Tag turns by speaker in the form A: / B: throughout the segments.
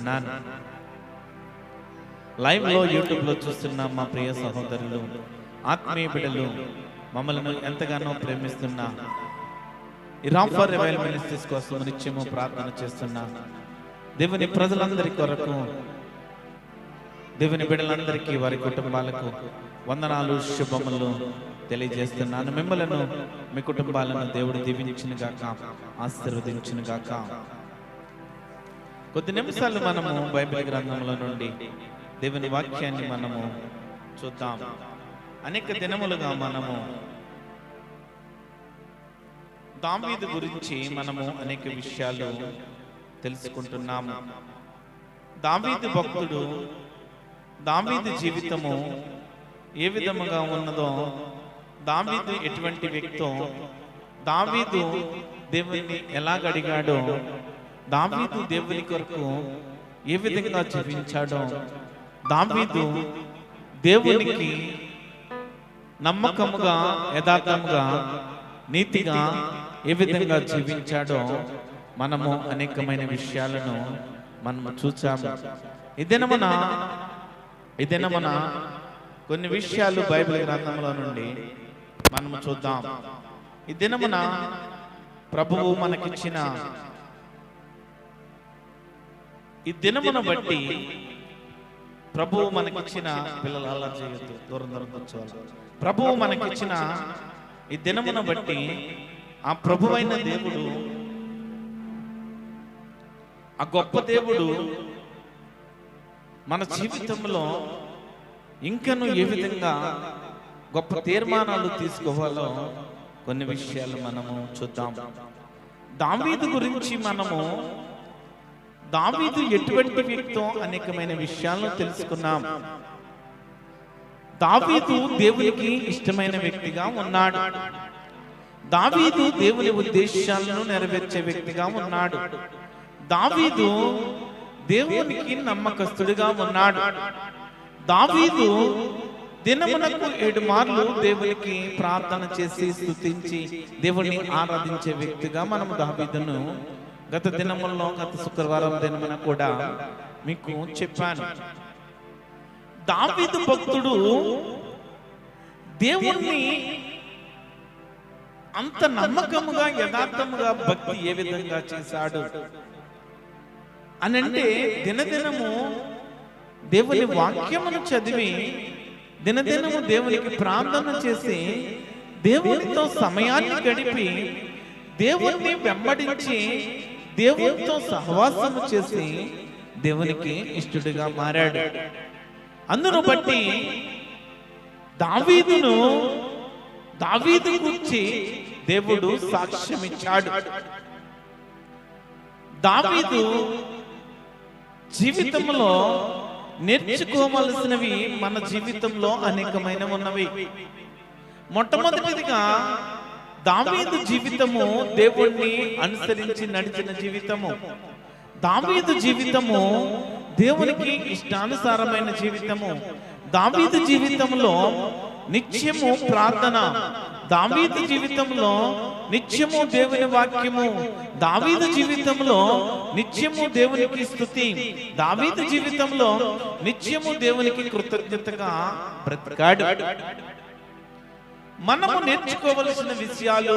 A: తెలియజేస్తున్నాను. లైవ్లో యూట్యూబ్లో చూస్తున్న మా ప్రియ సహోదరులు, ఆత్మీయ బిడ్డలు, మమ్మల్ని ఎంతగానో ప్రేమిస్తున్న ఈ రాఫర్ రివైవల్ మినిస్ట్రీస్ కోసం నిత్యము ప్రార్థన చేస్తున్న దేవుని ప్రజలందరి కొరకు, దేవుని బిడ్డలందరికీ, వారి కుటుంబాలకు వందనాలు, శుభములు తెలియజేస్తున్నాను. మిమ్మలను, మీ కుటుంబాలను దేవుడు దీవించును గాక, ఆశీర్వదించును గాక. కొద్ది నిమిషాలు మనము బైబిల్ గ్రంథంలో నుండి దేవుని వాక్యాన్ని మనము చూద్దాం. అనేక దినములుగా మనము దావీదు గురించి మనము అనేక విషయాలు తెలుసుకుంటున్నాము. దావీదు భక్తుడు, దావీదు జీవితము ఏ విధముగా ఉన్నదో, దావీదు ఎటువంటి వ్యక్తో, దావీదు దేవుని ఎలాగ అడిగాడో, దావీదు దేవుని కొరకు ఏ విధంగా జీవించాడో, దావీదు దేవునికి నమ్మకముగా, యథార్థముగా, నీతిగా ఏ విధంగా జీవించాడో మనము అనేకమైన విషయాలను మనము చూచాము. ఈ దినమున కొన్ని విషయాలు బైబిల్ గ్రంథంలో నుండి మనము చూద్దాం. ఈ దినమున ప్రభువు మనకిచ్చిన, ఈ దినమును బట్టి ప్రభువు మనకిచ్చిన, పిల్లలు అలా చేయొద్దు, దూరం కూర్చోవాలి. ప్రభువు మనకిచ్చిన ఈ దినమును బట్టి ఆ ప్రభువైన దేవుడు, ఆ గొప్ప దేవుడు మన జీవితంలో ఇంకను ఏ విధంగా గొప్ప తీర్మానాలు తీసుకోవాలో కొన్ని విషయాలు మనము చూద్దాం. దావీదు గురించి మనము, దావీదు ఎటువంటి వ్యక్తో అనేకమైన విషయాలను తెలుసుకున్నాం. దావీదు దేవునికి ఇష్టమైన వ్యక్తిగా ఉన్నాడు. దావీదు దేవుని ఉద్దేశాలను నెరవేర్చే వ్యక్తిగా ఉన్నాడు. దావీదు దేవునికి నమ్మకస్తుడిగా ఉన్నాడు. దావీదు దినమునకు 7 మార్లు దేవునికి ప్రార్థన చేసి స్తుతించి దేవుని ఆరాధించే వ్యక్తిగా మనము దావీదును గత దినముల్లో, గత శుక్రవారం దినమున కూడా మీకు చెప్పాను. దావీదు భక్తుడు దేవుణ్ణి అంత నమ్మకముగా, యథార్థముగా భక్తి ఏ విధంగా చేశాడు అనంటే, దినదినము దేవుని వాక్యమును చదివి, దినదినము దేవునికి ప్రార్థన చేసి, దేవునితో సమయాన్ని గడిపి, దేవుణ్ణి వెంబడించి, దేవునితో సహవాసము చేసి దేవునికి ఇష్టడిగా మారాడు. అందును బట్టి దావీదు గురించి దేవుడు సాక్ష్యం ఇచ్చాడు. దావీదు జీవితంలో నేర్చుకోవలసినవి మన జీవితంలో అనేకమైన ఉన్నవి. మొట్టమొదటిదిగా దావీదు జీవితము దేవుణ్ణి అనుసరించి నడిచిన జీవితము. దావీదు జీవితము దేవునికి ఇష్టానుసారమైన జీవితము. దావీదు జీవితంలో నిత్యము ప్రార్థన, దావీదు జీవితంలో నిత్యము దేవుని వాక్యము, దావీదు జీవితంలో నిత్యము దేవునికి స్తుతి, దావీదు జీవితంలో నిత్యము దేవునికి కృతజ్ఞతగా బ్రతికాడు. మనము నేర్చుకోవలసిన విషయాలు,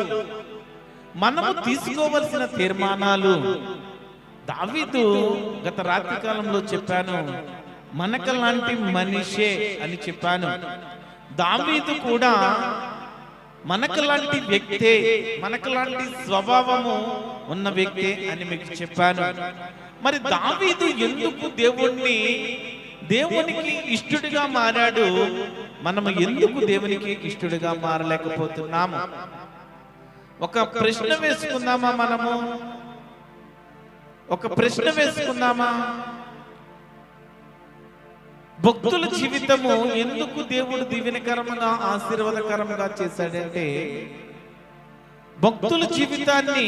A: మనము తీసుకోవలసిన తీర్మానాలు. దావీదు గత రాత్రి కాలంలో చెప్పాను, మనకలాంటి మనిషే అని చెప్పాను. దావీదు కూడా మనకలాంటి వ్యక్తే, మనకలాంటి స్వభావము ఉన్న వ్యక్తే అని మీకు చెప్పాను. మరి దావీదు ఎందుకు దేవునికి ఇష్టడిగా మారాడు? మనము ఎందుకు దేవునికి ఇష్టడిగా మారలేకపోతున్నాము? ఒక ప్రశ్న వేసుకుందామా? మనము ఒక ప్రశ్న వేసుకుందామా? భక్తుల జీవితము ఎందుకు దేవుడు దీవెనకరముగా, ఆశీర్వాదకరముగా చేశాడంటే, భక్తుల జీవితాన్ని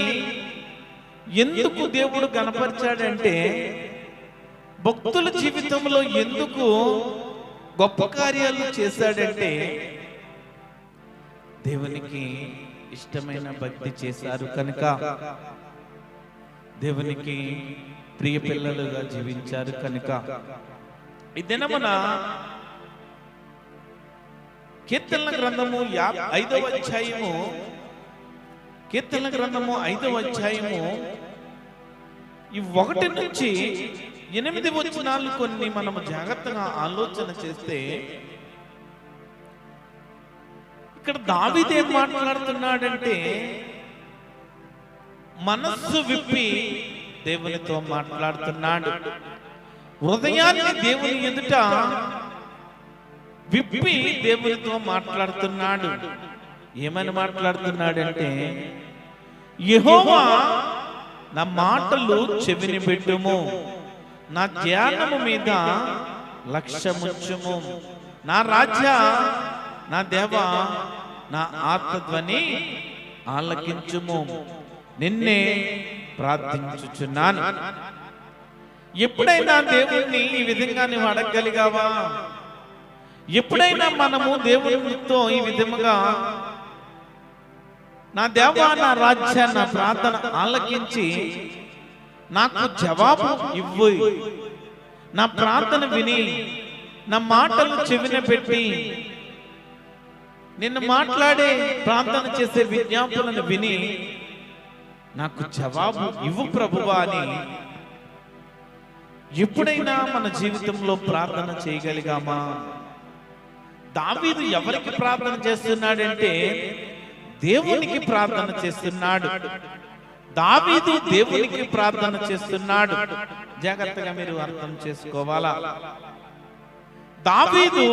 A: ఎందుకు దేవుడు కనపరిచాడంటే, భక్తుల జీవితంలో ఎందుకు గొప్ప కార్యాలు చేశాడంటే, దేవునికి ఇష్టమైన భక్తి చేశారు కనుక, దేవునికి ప్రియ పిల్లలుగా జీవించారు కనుక ఈ దినమున కీర్తనల గ్రంథము 5వ అధ్యాయము, కీర్తనల గ్రంథము 5వ అధ్యాయము ఈ 1 నుంచి 8 వచనాలు కొన్ని మనము జాగ్రత్తగా ఆలోచన చేస్తే ఇక్కడ దావీదు ఏం మాట్లాడుతున్నాడంటే మనస్సు విప్పి దేవునితో మాట్లాడుతున్నాడు. హృదయాన్ని దేవుని ఎదుట విప్పి దేవునితో మాట్లాడుతున్నాడు. ఏమని మాట్లాడుతున్నాడంటే, యెహోవా నా మాటలు చెవిని పెట్టుము, నా ధ్యానము మీద లక్ష్యముంచుము, నా రాజా నా దేవా నా ఆత్మధ్వని ఆలకించుము, నిన్నే ప్రార్థించుచున్నాను. ఎప్పుడైనా దేవుణ్ణి ఈ విధంగా నువ్వు అడగగలిగావా? ఎప్పుడైనా మనము దేవునితో ఈ విధముగా నా దేవా నా రాజ్య నా ప్రార్థన ఆలకించి నాకు జవాబు ఇవ్వు, నా ప్రార్థన విని నా మాటలు చెవిన పెట్టి నిన్ను మాట్లాడే ప్రార్థన చేసే విజ్ఞాపనను విని నాకు జవాబు ఇవ్వు ప్రభువా అని ఎప్పుడైనా మన జీవితంలో ప్రార్థన చేయగలిగామా? దావీదు ఎవరికి ప్రార్థన చేస్తున్నాడంటే దేవునికి ప్రార్థన చేస్తున్నాడు. దావీదు దేవునికి ప్రార్థన చేస్తున్నాడు. జాగ్రత్తగా మీరు అర్థం చేసుకోవాలా. దావీదు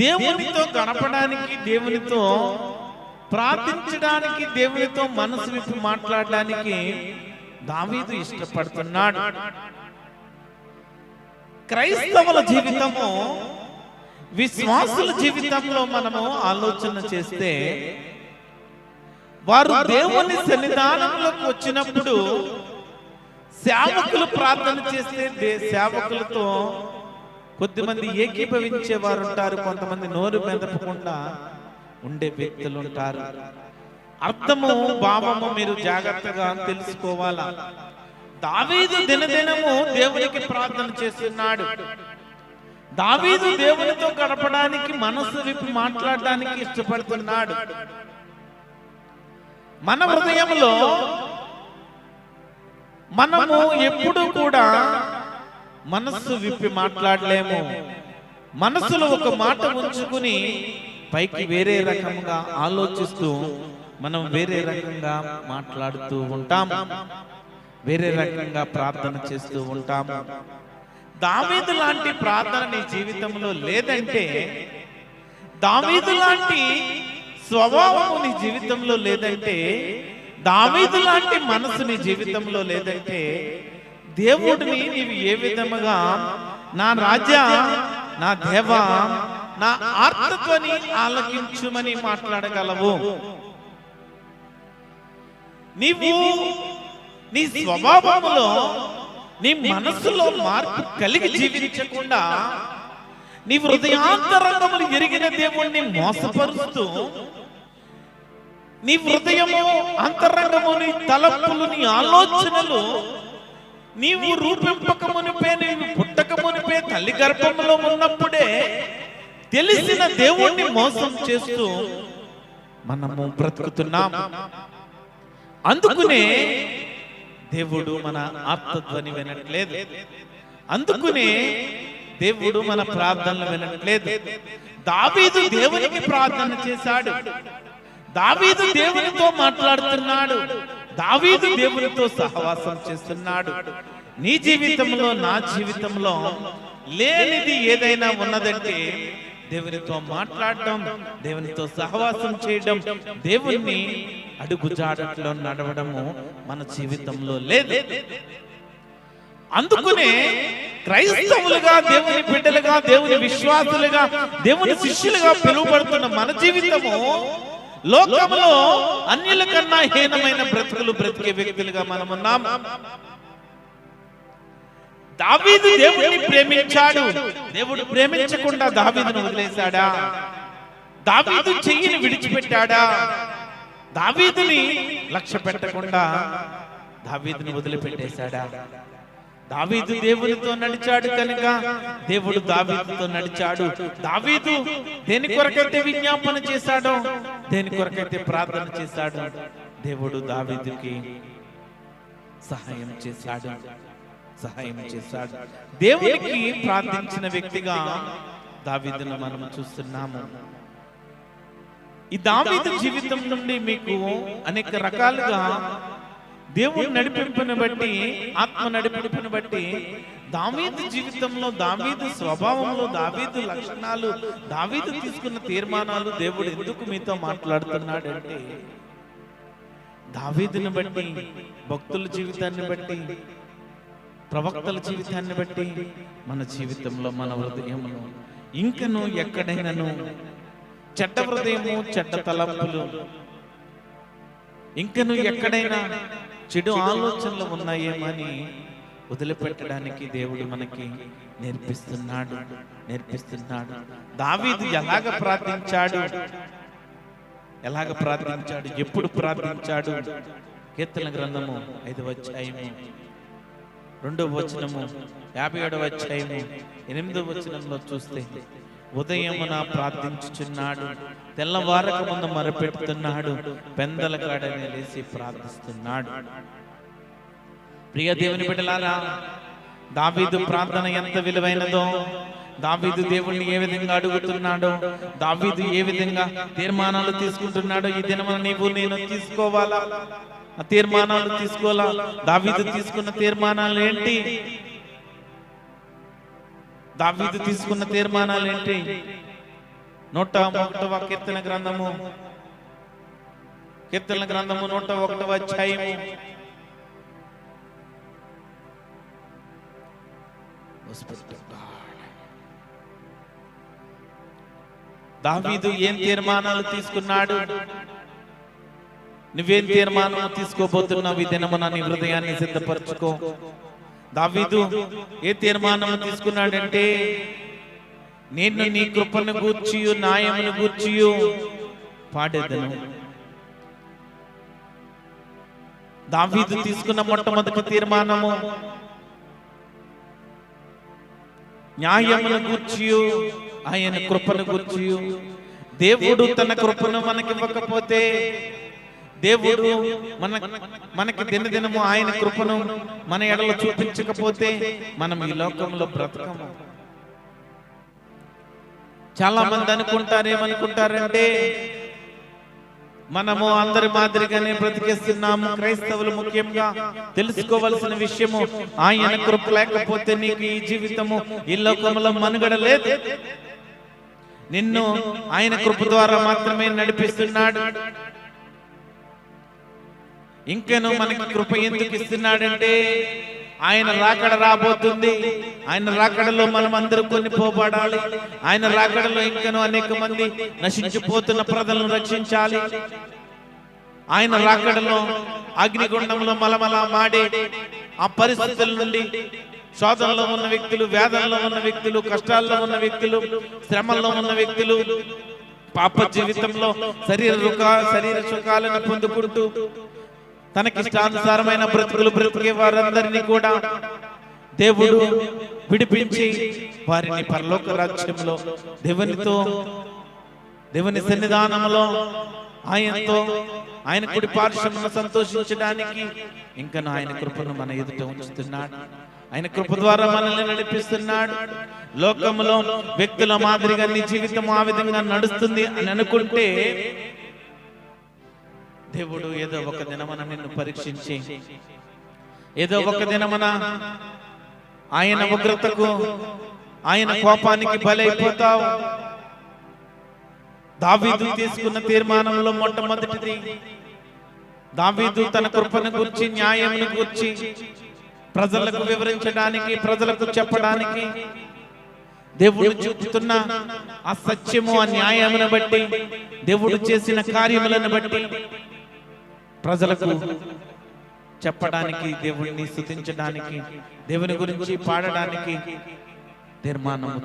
A: దేవునితో గడపడానికి, దేవునితో ప్రార్థించడానికి, దేవునితో మనసు విప్పి మాట్లాడడానికి దావీదు ఇష్టపడుతున్నాడు. క్రైస్తవుల జీవితము, విశ్వాసుల జీవితంలో మనము ఆలోచన చేస్తే వారు దేవుని సన్నిధానంలోకి వచ్చినప్పుడు సేవకులు ప్రార్థన చేస్తే సేవకులతో కొద్దిమంది ఏకీభవించే వారు ఉంటారు, కొంతమంది నోరు మెదపకుండా ఉండే వ్యక్తులు ఉంటారు. అర్థము భావము మీరు జాగ్రత్తగా తెలుసుకోవాలా. దావీదు దినదినము దేవునికి ప్రార్థన చేస్తున్నాడు. దావీదు దేవునితో గడపడానికి, మనసు విప్పి మాట్లాడడానికి ఇష్టపడుతున్నాడు. మన హృదయంలో మనము ఎప్పుడు కూడా మనస్సు విప్పి మాట్లాడలేము. మనసులో ఒక మాట ఉంచుకుని పైకి వేరే రకంగా ఆలోచిస్తూ మనం వేరే రకంగా మాట్లాడుతూ ఉంటాము, వేరే రకంగా ప్రార్థన చేస్తూ ఉంటాము. దావీదు లాంటి ప్రార్థన నీ జీవితంలో లేదంటే, దావీదు లాంటి స్వభావము నీ జీవితంలో లేదంటే, దావీదు లాంటి మనసు నీ జీవితంలో లేదంటే, దేవుడిని నీవు ఏ విధముగా నా రాజా నా దేవా నా ఆర్తధ్వని ఆలకించుమని మాట్లాడగలవు? నీవు నీ స్వభావములో, నీ మనసులో మార్పు కలిగి జీవించకుండా నీ హృదయాంతరంగములు ఎరిగిన దేవుణ్ణి మోసపరుస్తూ, నీ హృదయము అంతరంగము, నీ తలపులు, నీ ఆలోచనలు నీవు రూపింపక మునిపే, నీవు పుట్టక మునిపే తల్లి గర్భంలో ఉన్నప్పుడే తెలిసిన దేవుణ్ణి మోసం చేస్తూ మనము బ్రతుకుతున్నాం. అందుకునే దేవుడు మన ఆర్తధ్వని వినట్లేదు. అందుకునే దేవుడు మన ప్రార్థనలు వినట్లేదు. దావీదు దేవునికి ప్రార్థన చేశాడు. దావీదు దేవునితో మాట్లాడుతున్నాడు. దావీదు దేవునితో సహవాసం చేస్తున్నాడు. నీ జీవితంలో, నా జీవితంలో లేనిది ఏదైనా ఉన్నదంటే దేవునితో మాట్లాడడం, దేవునితో సహవాసం చేయడం, దేవుణ్ణి అడుగుజాడట్లో నడవడము మన జీవితంలో లేదు. అందుకునే క్రైస్తవులుగా, దేవుని బిడ్డలుగా, దేవుని విశ్వాసులుగా, దేవుని శిష్యులుగా పిలువబడుతున్న మన జీవితము లోకంలో అన్యుల కన్నా హీనమైన బ్రతుకులు బ్రతికే వ్యక్తులుగా మనం ఉన్నాం. దావీదు దేవుడిని ప్రేమించాడు. దేవుడు ప్రేమించకుండా దావీదును వదిలేశాడా? దావీదు చెయ్యిని విడిచిపెట్టాడా? దావీదుని లక్ష్య పెట్టకుండా దావీదుని వదిలిపెట్టేశాడా? దావీదు దేవునితో నడిచాడు కనుక దేవుడు దావీదుతో నడిచాడు. దావీదు దేని కొరకైతే విజ్ఞాపన చేశాడో, దేని కొరకైతే ప్రార్థన చేశాడో, దేవుడు దావీదుకి సహాయం చేశాడు. దేవునికి ప్రార్థించిన వ్యక్తిగా దావీదును మనం చూస్తున్నాము. ఈ దావీదు జీవితం నుండి మీకు అనేక రకాలుగా దేవుని నడిపింపును బట్టి, ఆత్మ నడిపింపును బట్టి, దావీదు జీవితంలో, దావీదు స్వభావంలో, దావీదు లక్షణాలు, దావీదు తీసుకున్న తీర్మానాలు దేవుడు ఎందుకు మీతో మాట్లాడుతున్నాడంటే, దావీదుని బట్టి, భక్తుల జీవితాన్ని బట్టి, ప్రవక్తల జీవితాన్ని బట్టి, మన జీవితంలో, మన హృదయంలో ఇంకను ఎక్కడైనాను చెడ్డ హృదయము, చెడ్డ తలంపులు, ఇంకను ఎక్కడైనా చెడు ఆలోచనలు ఉన్నాయేమని వదిలిపెట్టడానికి దేవుడు మనకి నేర్పిస్తున్నాడు. దావీదు ఎలాగ ప్రార్థించాడు, ఎప్పుడు ప్రార్థించాడు? కీర్తన గ్రంథము 5వ అధ్యాయము 2వ వచనము, 57వ అధ్యాయము 8వ వచనంలో చూస్తే, ఉదయమున ప్రార్థించుచున్నాడు, తెల్లవారక ముందు మొరపెడుతున్నాడు, పెందల కాడనే లేచి ప్రార్థిస్తున్నాడు. ప్రియ దేవుని బిడ్డలారా, దావీదు ప్రార్థన ఎంత విలువైనదో, దావీదు దేవుణ్ణి ఏ విధంగా అడుగుతున్నాడో, దావీదు ఏ విధంగా తీర్మానాలు తీసుకుంటున్నాడో, ఈ దినమున నీవు నేను తీసుకోవాలా, ఆ తీర్మానాలు తీసుకోవాలా. దావీదు తీసుకున్న తీర్మానాలు ఏంటి? దావీదు తీసుకున్న తీర్మానాలు ఏంటి? 101వ కీర్తన గ్రంథము 101వ అధ్యాయము దావీదు ఏం తీర్మానాలు తీసుకున్నాడు? నువ్వేం తీర్మానం తీసుకోబోతున్నావు? ఈ దినమున నీ హృదయాన్ని సిద్ధపరచుకో. దావీదు ఏ తీర్మానం తీసుకున్నాడంటే, నేను నీ కృపను గూర్చియు న్యాయమును గూర్చియు పాడేదను. దావీదు తీసుకున్న మొట్టమొదటి తీర్మానము న్యాయమును గూర్చియు ఆయన కృపను గూర్చియు. దేవుడు తన కృపను మనకివ్వకపోతే, దేవుడు మనకి దినదినము ఆయన కృపను మన ఎడలో చూపించకపోతే మనం ఈ లోకంలో బ్రతకము. చాలా మంది ఏమనుకుంటారంటే, మనము అందరి మాదిరిగానే బ్రతికేస్తున్నాము. క్రైస్తవులు ముఖ్యంగా తెలుసుకోవలసిన విషయము, ఆయన కృప లేకపోతే నీకు ఈ జీవితము, ఈ లోకంలో మనుగడ లేదు. నిన్ను ఆయన కృప ద్వారా మాత్రమే నడిపిస్తున్నాడు. ఇంకను మనకి కృప ఎందుకు ఇస్తున్నాడంటే, ఆయన రాకడ రాబోతుంది. ఆయన రాకడలో మనం అందరూ కొనిపోబడాలి. ఆయన రాకడలో ఇంకను అనేక మంది నశించిపోతున్న ప్రజలను రక్షించాలి. ఆయన రాకడలో అగ్నిగుండంలో మలమల మాడే ఆ పరిస్థితుల నుండి, శోధనలో ఉన్న వ్యక్తులు, వేదనలో ఉన్న వ్యక్తులు, కష్టాల్లో ఉన్న వ్యక్తులు, శ్రమల్లో ఉన్న వ్యక్తులు, పాప జీవితంలో శరీర సుఖాలను పొందుకుంటూ తనకిష్టానుసారమైన బ్రతుకులు బ్రతికే వారందరినీ కూడా దేవుడు విడిపించి వారిని పరలోక రాజ్యంలో దేవుని సన్నిధానంలో ఆయనతో, ఆయన కుడి పార్శ్వమున సంతోషించడానికి ఇంకా ఆయన కృపను మన ఎదుట ఉంచుతున్నాడు. ఆయన కృప ద్వారా మనల్ని నడిపిస్తున్నాడు. లోకంలో వ్యక్తుల మాదిరిగా నీ జీవితం ఆ విధంగా నడుస్తుంది అని అనుకుంటే, దేవుడు ఏదో ఒక దినమున నిన్ను పరీక్షించి, ఏదో ఒక దినమున ఆయన ఉగ్రతకు, ఆయన కోపానికి బలైపోతావు. దావీదు తీసుకున్న తీర్మానంలో మొట్టమొదటిది, దావీదు తన కృపను గురించి, న్యాయమును గురించి ప్రజలకు వివరించడానికి, ప్రజలకు చెప్పడానికి, దేవుడు చూపుతున్న ఆ సత్యము, ఆ న్యాయమును బట్టి, దేవుడు చేసిన కార్యములను బట్టి ప్రజలకు చెప్పడానికి, దేవుడిని స్తుతించడానికి, దేవుని గురించి పాడడానికి తీర్మానము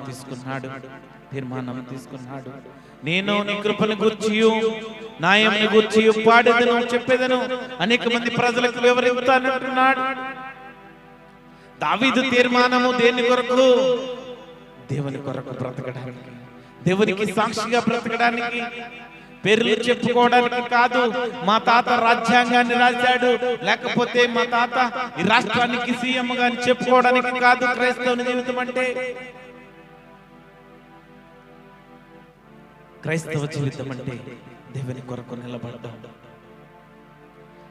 A: తీసుకున్నాడు. నేను నీ కృపను గూర్చియు న్యాయమును గూర్చియు పాడేదను, చెప్పేదను, అనేక మంది ప్రజలకు వివరిస్తానంటున్నాడు. దావీదు తీర్మానము దేని కొరకు? దేవుని కొరకు బ్రతకడానికి, దేవునికి సాక్షిగా బ్రతకడానికి, పేర్లు చెప్పుకోవడానికి కాదు. మా తాత రాజ్యాంగాన్ని రాశాడు, లేకపోతే మా తాత ఈ రాష్ట్రానికి సీఎం గాని చెప్పుకోవడానికి కాదు. క్రైస్తవుని జీవితం అంటే, క్రైస్తవ జీవితం అంటే దేవుని కొరకు నిలబడ్డం.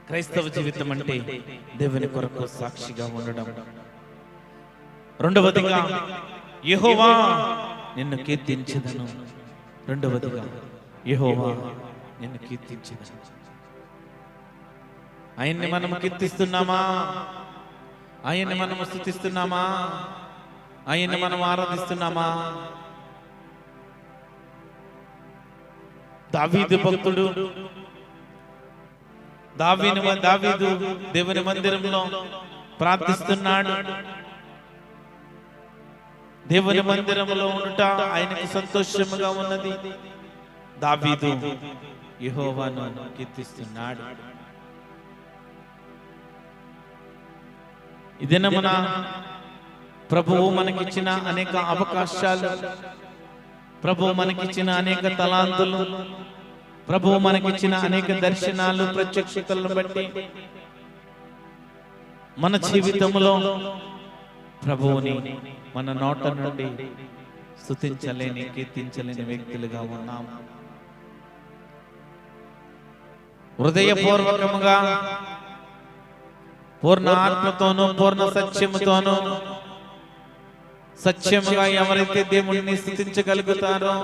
A: క్రైస్తవ జీవితం అంటే దేవుని కొరకు సాక్షిగా ఉండడం. రెండవదిగా యెహోవా నిన్ను కీర్తించెదను. రెండవదిగా యెహోవా నిన్ను కీర్తించెదను. ఆయన్ని మనం కీర్తిస్తున్నామా? ఆయన్ని మనం స్తుతిస్తున్నామా? ఆయన్ని మనం ఆరాధిస్తున్నామా? దావీదు భక్తుడు, దావీదు దేవుని మందిరంలో ప్రార్థిస్తున్నాడు. దేవుని మందిరంలో ఉండుట ఆయనకు సంతోషముగా ఉన్నది. దావీదు యెహోవాను కీర్తిస్తున్నాడు. ఈ దినమున ప్రభువు మనకిచ్చిన అనేక అవకాశాలు, ప్రభువు మనకిచ్చిన అనేక తలాంతులు, ప్రభువు మనకిచ్చిన అనేక దర్శనాలు, ప్రత్యక్షతలను బట్టి మన జీవితంలో ప్రభువుని మన నోట నుండి స్తుతించలేని, కీర్తించలేని వ్యక్తులుగా ఉన్నాం. హృదయపూర్వకముగా పూర్ణ ఆత్మతోనూ పూర్ణ సత్యముగా ఎవరైతే దేవుణ్ణి స్తుతించగలుగుతారో,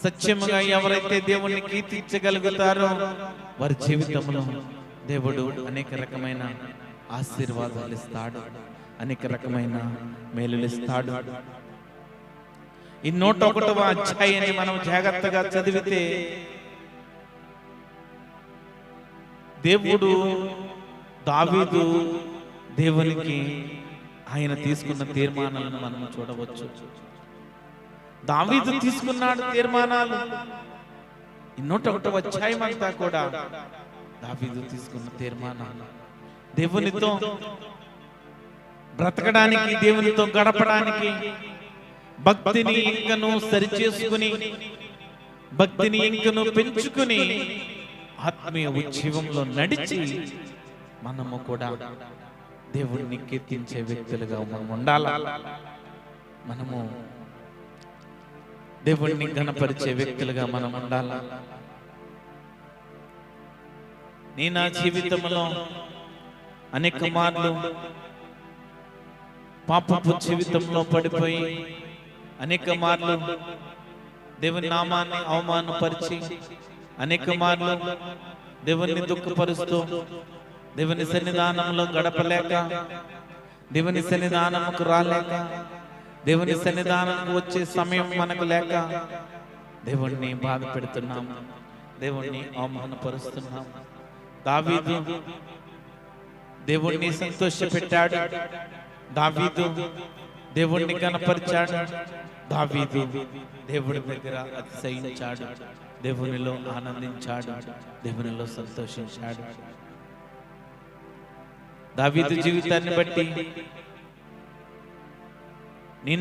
A: సత్యముగా ఎవరైతే దేవుణ్ణి కీర్తించగలుగుతారో, వారి జీవితంలో దేవుడు అనేక రకమైన ఆశీర్వాదాలు ఇస్తాడు, అనేక రకమైన మేలులు ఇస్తాడు. ఈ 101వ అధ్యాయాన్ని మనం జాగ్రత్తగా చదివితే దావీదు దేవునికి ఆయన తీసుకున్న తీర్మానాలను మనం చూడవచ్చు. దావీదు తీసుకున్నాడు తీర్మానాలు. ఈ 101వ అధ్యాయం అంతా కూడా దావీదు తీసుకున్న తీర్మానాలు. దేవునితో బ్రతకడానికి, దేవునితో గడపడానికి, భక్తిని ఇంకను సరిచేసుకుని, భక్తిని ఇంకను పెంచుకుని, ఆత్మీయ ఉజ్జీవంలో నడిచి మనము కూడా దేవుణ్ణి కీర్తించే వ్యక్తులుగా మనం ఉండాలా. మనము దేవుణ్ణి ఘనపరిచే వ్యక్తులుగా మనం ఉండాలా. నా జీవితంలో అనేక మార్లు పాపపు జీవితంలో పడిపోయి, అనేక మార్లు దేవుని నామాన్ని అవమానపరిచి, అనేక మార్లు దేవుని దుఃఖపరుస్తూ, దేవుని సన్నిధానంలో గడపలేక, దేవుని సన్నిధానముకు రాలేక, దేవుని సన్నిధానంకు వచ్చే సమయం మనకు లేక దేవుణ్ణి బాధ పెడుతున్నాం, దేవుణ్ణి అవమానపరుస్తున్నాం. దావీదు దేవుణ్ణి సంతోషపెట్టాడు, దావీదు దేవుణ్ణి కనపరిచాడు, దావీదు దేవుడి దగ్గర అతిశయించాడు, దేవునిలో ఆనందించాడు, దేవునిలో సంతోషించాడు. దావీదు జీవితాన్ని బట్టి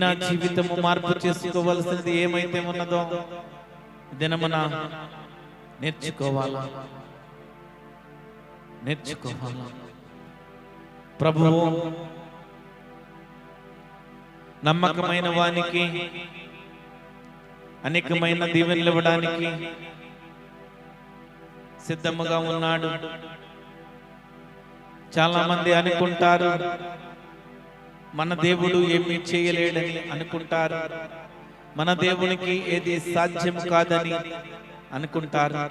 A: నా జీవితము మార్పు చేసుకోవలసినది ఏమైతే ఉన్నదో దినమున నేర్చుకోవాలా. ప్రభువు నమ్మకమైన వానికి అనేకమైన దీవెనలు ఇవ్వడానికి సిద్ధముగా ఉన్నాడు. చాలా మంది అనుకుంటారు, మన దేవుడు ఏమీ చేయలేడని అనుకుంటారు, మన దేవునికి ఏది సాధ్యం కాదని అనుకుంటారు.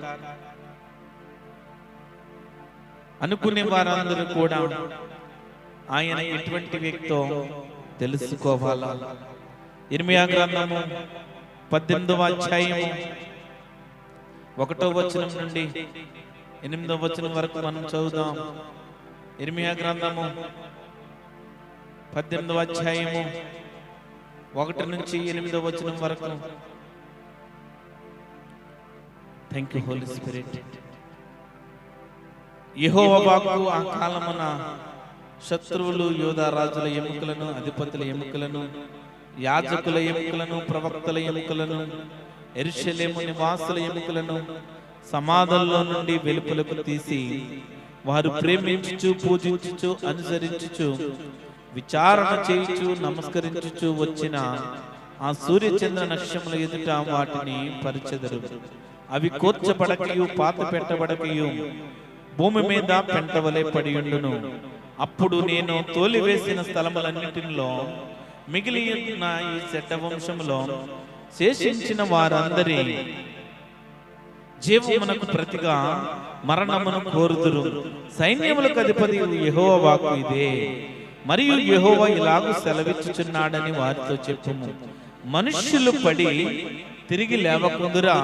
A: అనుకునే వారందరూ కూడా ఆయన ఎటువంటి వ్యక్తో తెలుసుకోవాలా. ఇర్మియా గ్రంథము 18వ అధ్యాయము 1వ వచనం నుండి 8వ వచనం వరకు మనం చదువుదాం. ఇర్మియా గ్రంథము 18వ అధ్యాయము 1 నుంచి 8వ వచనం వరకు. Thank you Holi spirit. యెహోవా వాక్కు ఆ కాలమున శత్రువులు యూదా రాజుల ఎముకలను, అధిపతుల ఎముకలను, యాజకుల ఎముకలను, ప్రవక్తల ఎముకలను, యెరూషలేము నివాసుల ఎముకలను సమాధుల్లో నుండి వెలుపలకు తీసి వారు ప్రేమించుచు, పూజించుచు, అనుసరించుచు, విచారణ చేయుచు, నమస్కరించుచు వచ్చిన ఆ సూర్యచంద్ర నక్షత్రముల ఎదుట వాటిని పరిచెదరు. అవి కూర్చబడకయు, పాత పెట్టబడకయు, భూమి మీద పెంటవలే పడియుండును. అప్పుడు నేను తోలివేసిన స్థలములన్నిటిలో మిగిలి ఉన్న ఈ చెడ్డ వంశములో శేషించిన వారందరి జీవమునకు ప్రతిగా మరణమును కోరుదురు. సైన్యములకు అధిపతి యెహోవా వాక్కు ఇదే. మరియు యెహోవా ఇలాగు సెలవిచ్చుచున్నాడని వారితో చెప్పుము. మనుష్యులు పడి తిరిగి లేవకుందురా?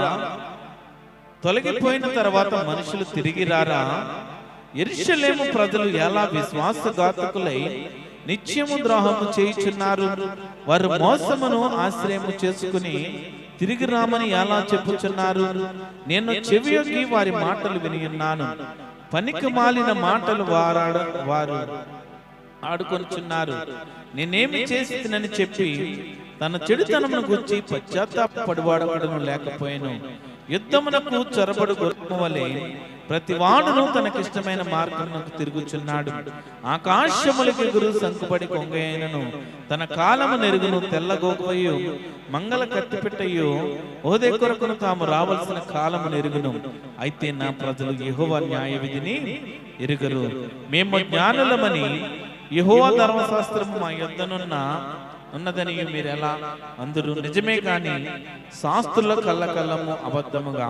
A: తొలగిపోయిన తర్వాత మనుషులు తిరిగి రారా? యెరూషలేము ప్రజలు ఎలా విశ్వాసఘాతకులై నిత్యము ద్రోహము చేయుచున్నారు. వారు మోసమును ఆశ్రయము చేసుకుని తిరిగి రామని ఎలా చెప్పుచున్నారు. నేను చెవియొగ్గి వారి మాటలు వినియున్నాను. పనికి మాలిన మాటలు వారు ఆడుకొనుచున్నారు. నేనేమి చేసినని చెప్పి తన చెడుతనమును గురించి పశ్చాత్తాపపడువాడను లేకపోయాను. యుద్ధమునకు చొరబడు గుర్రము వలె ప్రతి వాడును తనకిష్టమైన మార్గమునకు తిరుగుచున్నాడు. ఆకాశములకి ఎగురు సంకుబడి కొంగైనను తన కాలము నెరుగును. తెల్లగోగయు మంగళ కత్తిపెట్టయు ఓదే కొరకును తాము రావలసిన కాలము నెరుగును. అయితే నా ప్రజలు యెహోవా న్యాయ విధిని ఎరుగరు. మేము జ్ఞానులమని యెహోవా ధర్మశాస్త్రము మా ఉన్నదని మీరు ఎలా అందరూ? నిజమే కాని శాస్త్రుల కళ్ళకల్లము అబద్ధముగా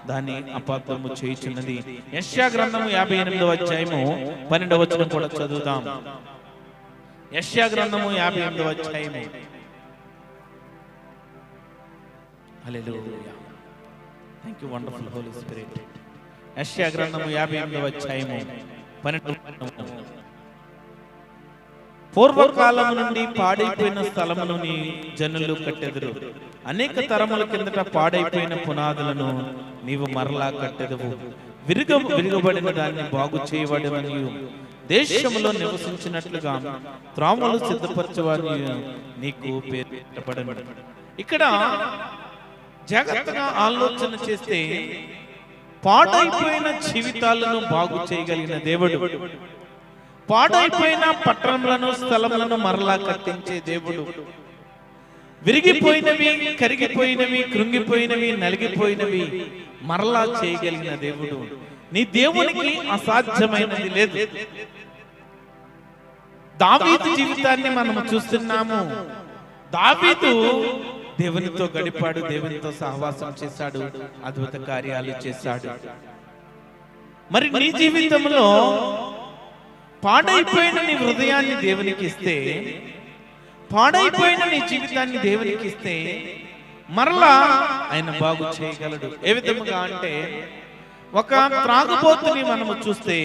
A: దాన్ని అబద్ధము చేయుచున్నది. యెషయా గ్రంథము 58వ అధ్యాయము 12వ వచనం కూడా చదువుదాం. యెషయా గ్రంథము 58వ అధ్యాయము. హల్లెలూయా. Thank you wonderful Holi spirit. యెషయా గ్రంథము 58వ అధ్యాయము 12వ వచనం. పూర్వకాలము నుండి పాడైపోయిన స్థలమును నీ జనులు కట్టెదరు. అనేక తరముల కిందట పాడైపోయిన పునాదులను నీవు మరలా కట్టెదవు. విరుగబడిన దాన్ని బాగు చేయబడమని దేశములో నివసించినట్లుగా త్రాములు సిద్ధపరచవని నీకు పేరు పెట్టబడను. ఇక్కడ జాగ్రత్తగా ఆలోచన చేస్తే పాడైపోయిన జీవితాలను బాగు చేయగలిగిన దేవుడు, పాడైపోయిన పట్టణములను, స్థలములను మరలా కట్టించే దేవుడు, విరిగిపోయినవి, కరిగిపోయినవి, కృంగిపోయినవి, నలిగిపోయినవి మరలా చేయగలిగిన దేవుడు. నీ దేవునికి అసాధ్యమైనది లేదు. దావీదు జీవితాన్ని మనం చూస్తున్నాము. దావీదు దేవునితో గడిపాడు, దేవునితో సహవాసం చేశాడు, అద్భుత కార్యాలు చేశాడు. మరి నీ జీవితంలో పాడైపోయిన నీ హృదయాన్ని దేవునికి ఇస్తే, పాడైపోయిన నీ జీవితాన్ని దేవునికి ఇస్తే మరలా ఆయన బాగు చేయగలడు. ఏ విధముగా అంటే, ఒక త్రాగుబోతుని మనము చూస్తే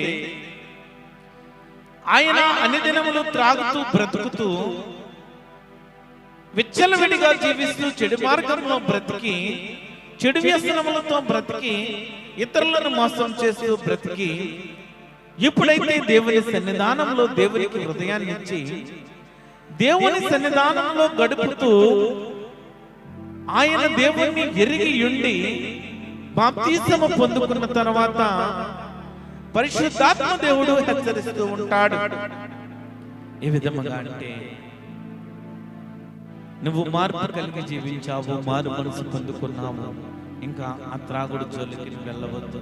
A: ఆయన అన్ని దినములు త్రాగుతూ బ్రతుకుతూ విచ్చలవిడిగా జీవిస్తూ చెడు మార్గంలో బ్రతికి, చెడు వ్యసనములతో బ్రతికి, ఇతరులను మోసం చేస్తూ బ్రతికి, ఎప్పుడైతే దేవుని సన్నిధానంలో దేవునికి హృదయాన్ని ఇచ్చి దేవుని సన్నిధానంలో గడుపుతూ ఆయన దేవుణ్ణి ఎరిగి ఉండి బాప్తిసము పొందుకున్న తర్వాత పరిశుద్ధాత్మ దేవుడు హెచ్చరిస్తూ ఉంటాడు. ఏ విధముగా అంటే, నువ్వు మార్పు కలిగి జీవించావు, మారు మనసు పొందుకున్నావు, ఇంకా ఆ త్రాగుడు జోలికి వెళ్ళవద్దు,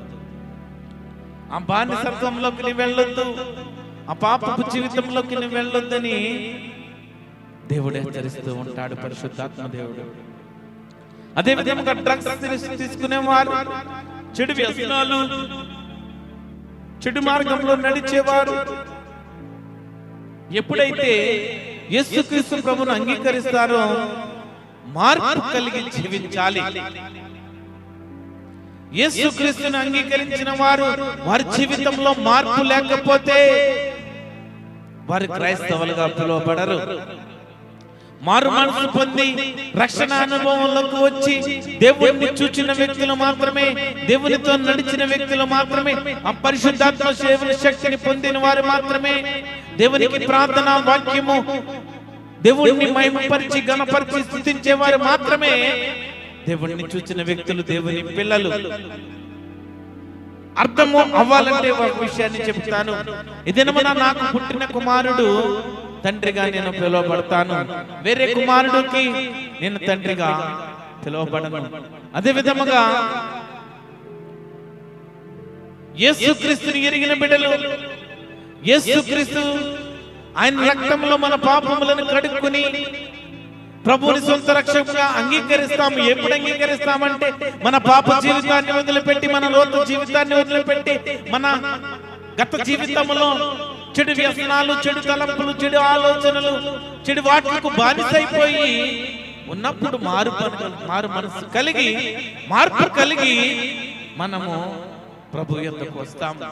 A: ఆ బానిసత్వంలోకి నీ వెళ్ళొద్దు, ఆ పాపపు జీవితంలోకి నీ వెళ్ళొద్దని దేవుడు హెచ్చరిస్తూ ఉంటాడు, పరిశుద్ధాత్మ దేవుడు. అదే విధంగా డ్రగ్స్ తీసుకునేవారు, చెడు వ్యసనాలు, చెడు మార్గంలో నడిచేవారు ఎప్పుడైతే యేసుక్రీస్తు ప్రభువును అంగీకరిస్తారో మార్పు కలిగి జీవించాలి. యేసుక్రీస్తును అంగీకరించిన వారు, వారి జీవితంలో మార్పు లేకపోతే వారు క్రైస్తవులుగా పిలువబడరు. మారు మనసు పొంది రక్షణ అనుభవంలోకి వచ్చి దేవుణ్ణి చూచిన వ్యక్తులు మాత్రమే, దేవునితో నడిచిన వ్యక్తులు మాత్రమే, ఆ పరిశుద్ధాత్మ సేవన శక్తిని పొందిన వారు మాత్రమే, దేవునికి ప్రార్థన వాక్యము దేవుణ్ణి మహిమపరిచి గణపరిచి స్తుతించే వారు మాత్రమే దేవుణ్ణి చూచిన వ్యక్తులు, దేవుని పిల్లలు. అర్థము అవ్వాలంటే ఒక విషయాన్ని చెప్తాను. ఇదేనమన్నా నాకు పుట్టిన కుమారుడు తండ్రిగా నేను పిలువబడతాను, వేరే కుమారుడికి నేను తండ్రిగా పిలువబడను. అదే విధముగా యేసుక్రీస్తుని ఎరిగిన బిడ్డలు, యేసుక్రీస్తు ఆయన రక్తంలో మన పాపములను కడుక్కుని ప్రభువుని సొంత రక్షకుగా అంగీకరిస్తాము. ఎప్పుడు అంగీకరిస్తామంటే మన పాప జీవితాన్ని వదిలిపెట్టి, మన లోతు జీవితాన్ని వదిలిపెట్టి, మన గత జీవితంలో చెడు వ్యసనాలు, చెడు తలంపులు, చెడు ఆలోచనలు, చెడు వాటికి బానిసైపోయి ఉన్నప్పుడు మారు మనసు కలిగి, మార్పు కలిగి మనము ప్రభు యొద్దకు వస్తాము.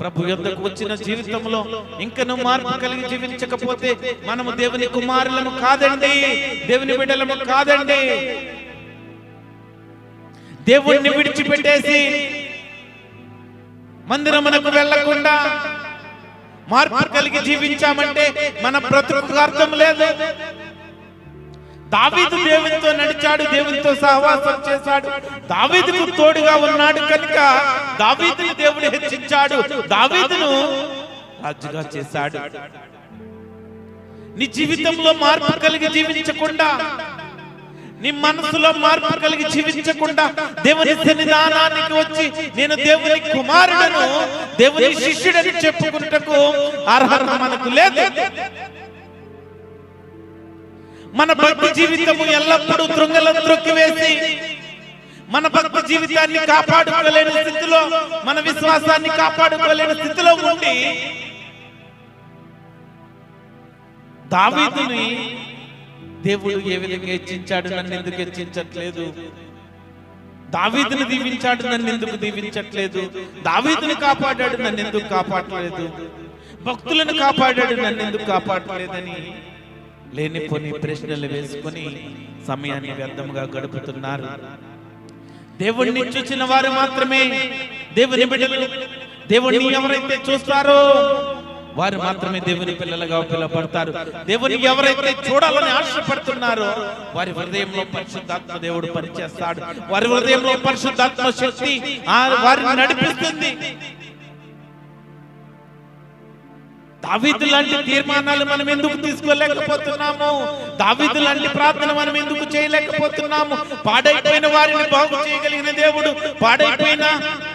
A: ప్రభు యొద్దకు వచ్చిన జీవితంలో ఇంకను మార్పు కలిగి జీవించకపోతే మనము దేవుని కుమారులము కాదండి, దేవుని బిడ్డలము కాదండి. దేవుణ్ణి విడిచిపెట్టేసి మందిరమునకు వెళ్లకుండా మార్పు కలిగి జీవించామంటే మన బ్రతుకు అర్థం లేదు. దావీదు దేవునితో నడిచాడు, దేవునితో సహవాసం చేశాడు, దావీదుకు తోడుగా ఉన్నాడు కనుక దావీదుని దేవుడు హెచ్చించాడు, దావీదును రాజుగా చేశాడు. నీ జీవితంలో మార్పు కలిగి జీవించకుండా, నీ మనసులో మార్పు కలిగి జీవించకుండా దేవుని సన్నిధానానికి వచ్చి నేను దేవుని కుమారుడను, దేవుని శిష్యుడని చెప్పుకుంటకు అర్హత మనకు లేదు. మన భక్తి జీవితము ఎల్లప్పుడూ త్రుంగల త్రొక్కివేసి మన భక్తి జీవితాన్ని కాపాడుకోలేని స్థితిలో, మన విశ్వాసాన్ని కాపాడుకోలేని స్థితిలో ఉండి దావీదుని దేవుడు ఏ విధంగా హెచ్చించాడు, నన్ను ఎందుకు హెచ్చించట్లేదు? దావీదుని దీవించాడు, నన్ను ఎందుకు దీవించట్లేదు? దావీదుని కాపాడాడు, నన్ను ఎందుకు కాపాడలేదు? భక్తులను కాపాడాడు, నన్ను ఎందుకు కాపాడలేదని లేనిపోని ప్రశ్నలు వేసుకొని సమయాన్ని వ్యర్థంగా గడుపుతున్నారు. దేవుణ్ణి చూసిన వారు మాత్రమే దేవుని బిడ్డలు. దేవుణ్ణి ఎవరైతే చూస్తారో వారు మాత్రమే దేవుని పిల్లలుగా పిలువబడతారు. దేవుని ఎవరైతే చూడాలని ఆశపడుతున్నారో వారి హృదయంలో పరిశుద్ధాత్మ దేవుడు పనిచేస్తాడు. వారి హృదయంలో పరిశుద్ధాత్మ శక్తి వారిని నడిపిస్తుంది. దావీదు లాంటి తీర్మానాలు మనం ఎందుకు తీసుకోలేకపోతున్నాము? దావీదు లాంటి ప్రార్థన మనం ఎందుకు చేయలేకపోతున్నాము? పాడైపోయిన వారిని బాగు చేయగలిగిన దేవుడు, పాడైపోయిన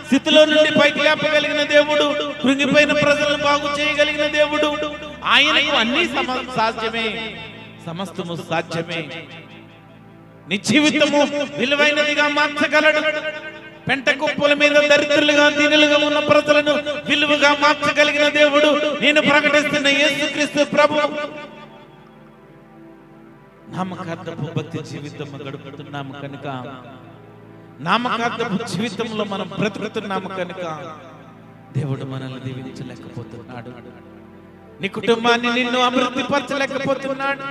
A: స్థితిలో నుండి పైకి లేపగలిగిన దేవుడు, కృంగిపోయిన ప్రజలను బాగు చేయగలిగిన దేవుడు, ఆయనకు అన్ని సాధ్యమే, సమస్తము సాధ్యమే. నీ జీవితము విలువైనదిగా మార్చగలడు. పెంట కుప్పల మీద దరిద్రులుగా దీనులుగా ఉన్న ప్రజలను విలువగా మార్చగలిగిన దేవుడు నేను ప్రకటిస్తున్న యేసుక్రీస్తు ప్రభు. నామకార్థపు భక్తి జీవితం గడుపుతున్నాము కనుక, నామకార్థపు జీవితంలో మనం బ్రతుకుతున్నాము కనుక దేవుడు మనల్ని దీవించలేకపోతున్నాడు. నీ కుటుంబాన్ని నిన్ను అభివృద్ధి పరచలేకపోతున్నాడు.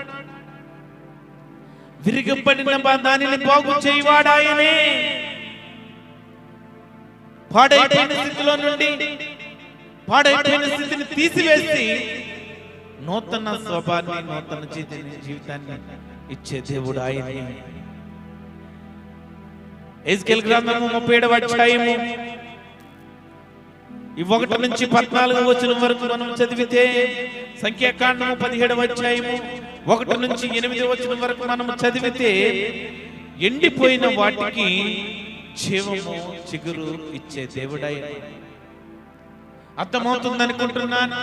A: విరిగబడిన దానిని బాగు చేయవాడాయనే. పాడైపోయిన స్థితిలో నుండి పాడైపోయిన స్థితిని తీసివేసి నూతన స్వభావాన్ని, నూతన జీవితాన్ని ఇచ్చే దేవుడు ఆయనే. ఎజ్కేల్ గ్రంథము 37వ అధ్యాయము 1 నుంచి 14 వచనం వరకు మనం చదివితే, సంఖ్యాకాండము 17వ అధ్యాయము 1 నుంచి 8 వచనం వరకు మనం చదివితే ఎండిపోయిన వాటికి జీవము చిగురు ఇచ్చే దేవుడై. అర్థమవుతుంది అనుకుంటున్నాను.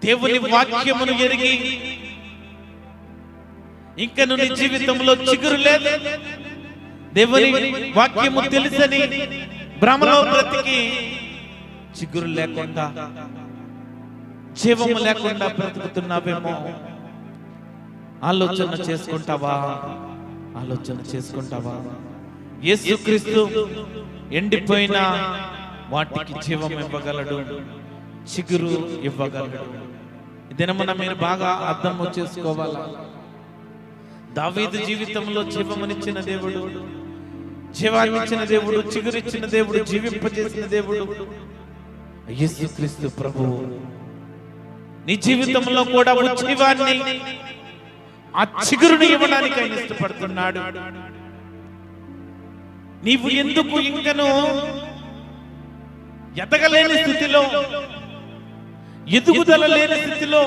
A: దేవుని వాక్యమును ఎరిగి ఇంకా నీ జీవితంలో చిగురు లేదు, దేవుని వాక్యము తెలుసని భ్రమలో బ్రతికి చిగురు లేకుండా, జీవము లేకుండా బ్రతుకుతున్నావేమో. ఆలోచన చేసుకుంటావా? ఆలోచన చేసుకుంటావా? యేసుక్రీస్తు ఎండిపోయిన వాటికి జీవం ఇవ్వగలడు, చిగురు ఇవ్వగలడు. ఈ దినమున మీరు బాగా అర్థం చేసుకోవాలా. దావీదు జీవితంలో జీవమునిచ్చిన దేవుడు, జీవాన్నిచ్చిన దేవుడు, చిగురిచ్చిన దేవుడు, జీవింపజేసిన దేవుడు యేసుక్రీస్తు ప్రభువు. నీ జీవితంలో కూడా జీవాన్ని, ఆ చిగురుని ఇవ్వడానికి ఆయన ఇష్టపడుతున్నాడు. నీవు ఎందుకు ఇంకను ఎదగలేని స్థితిలో, ఎదుగుదల లేని స్థితిలో,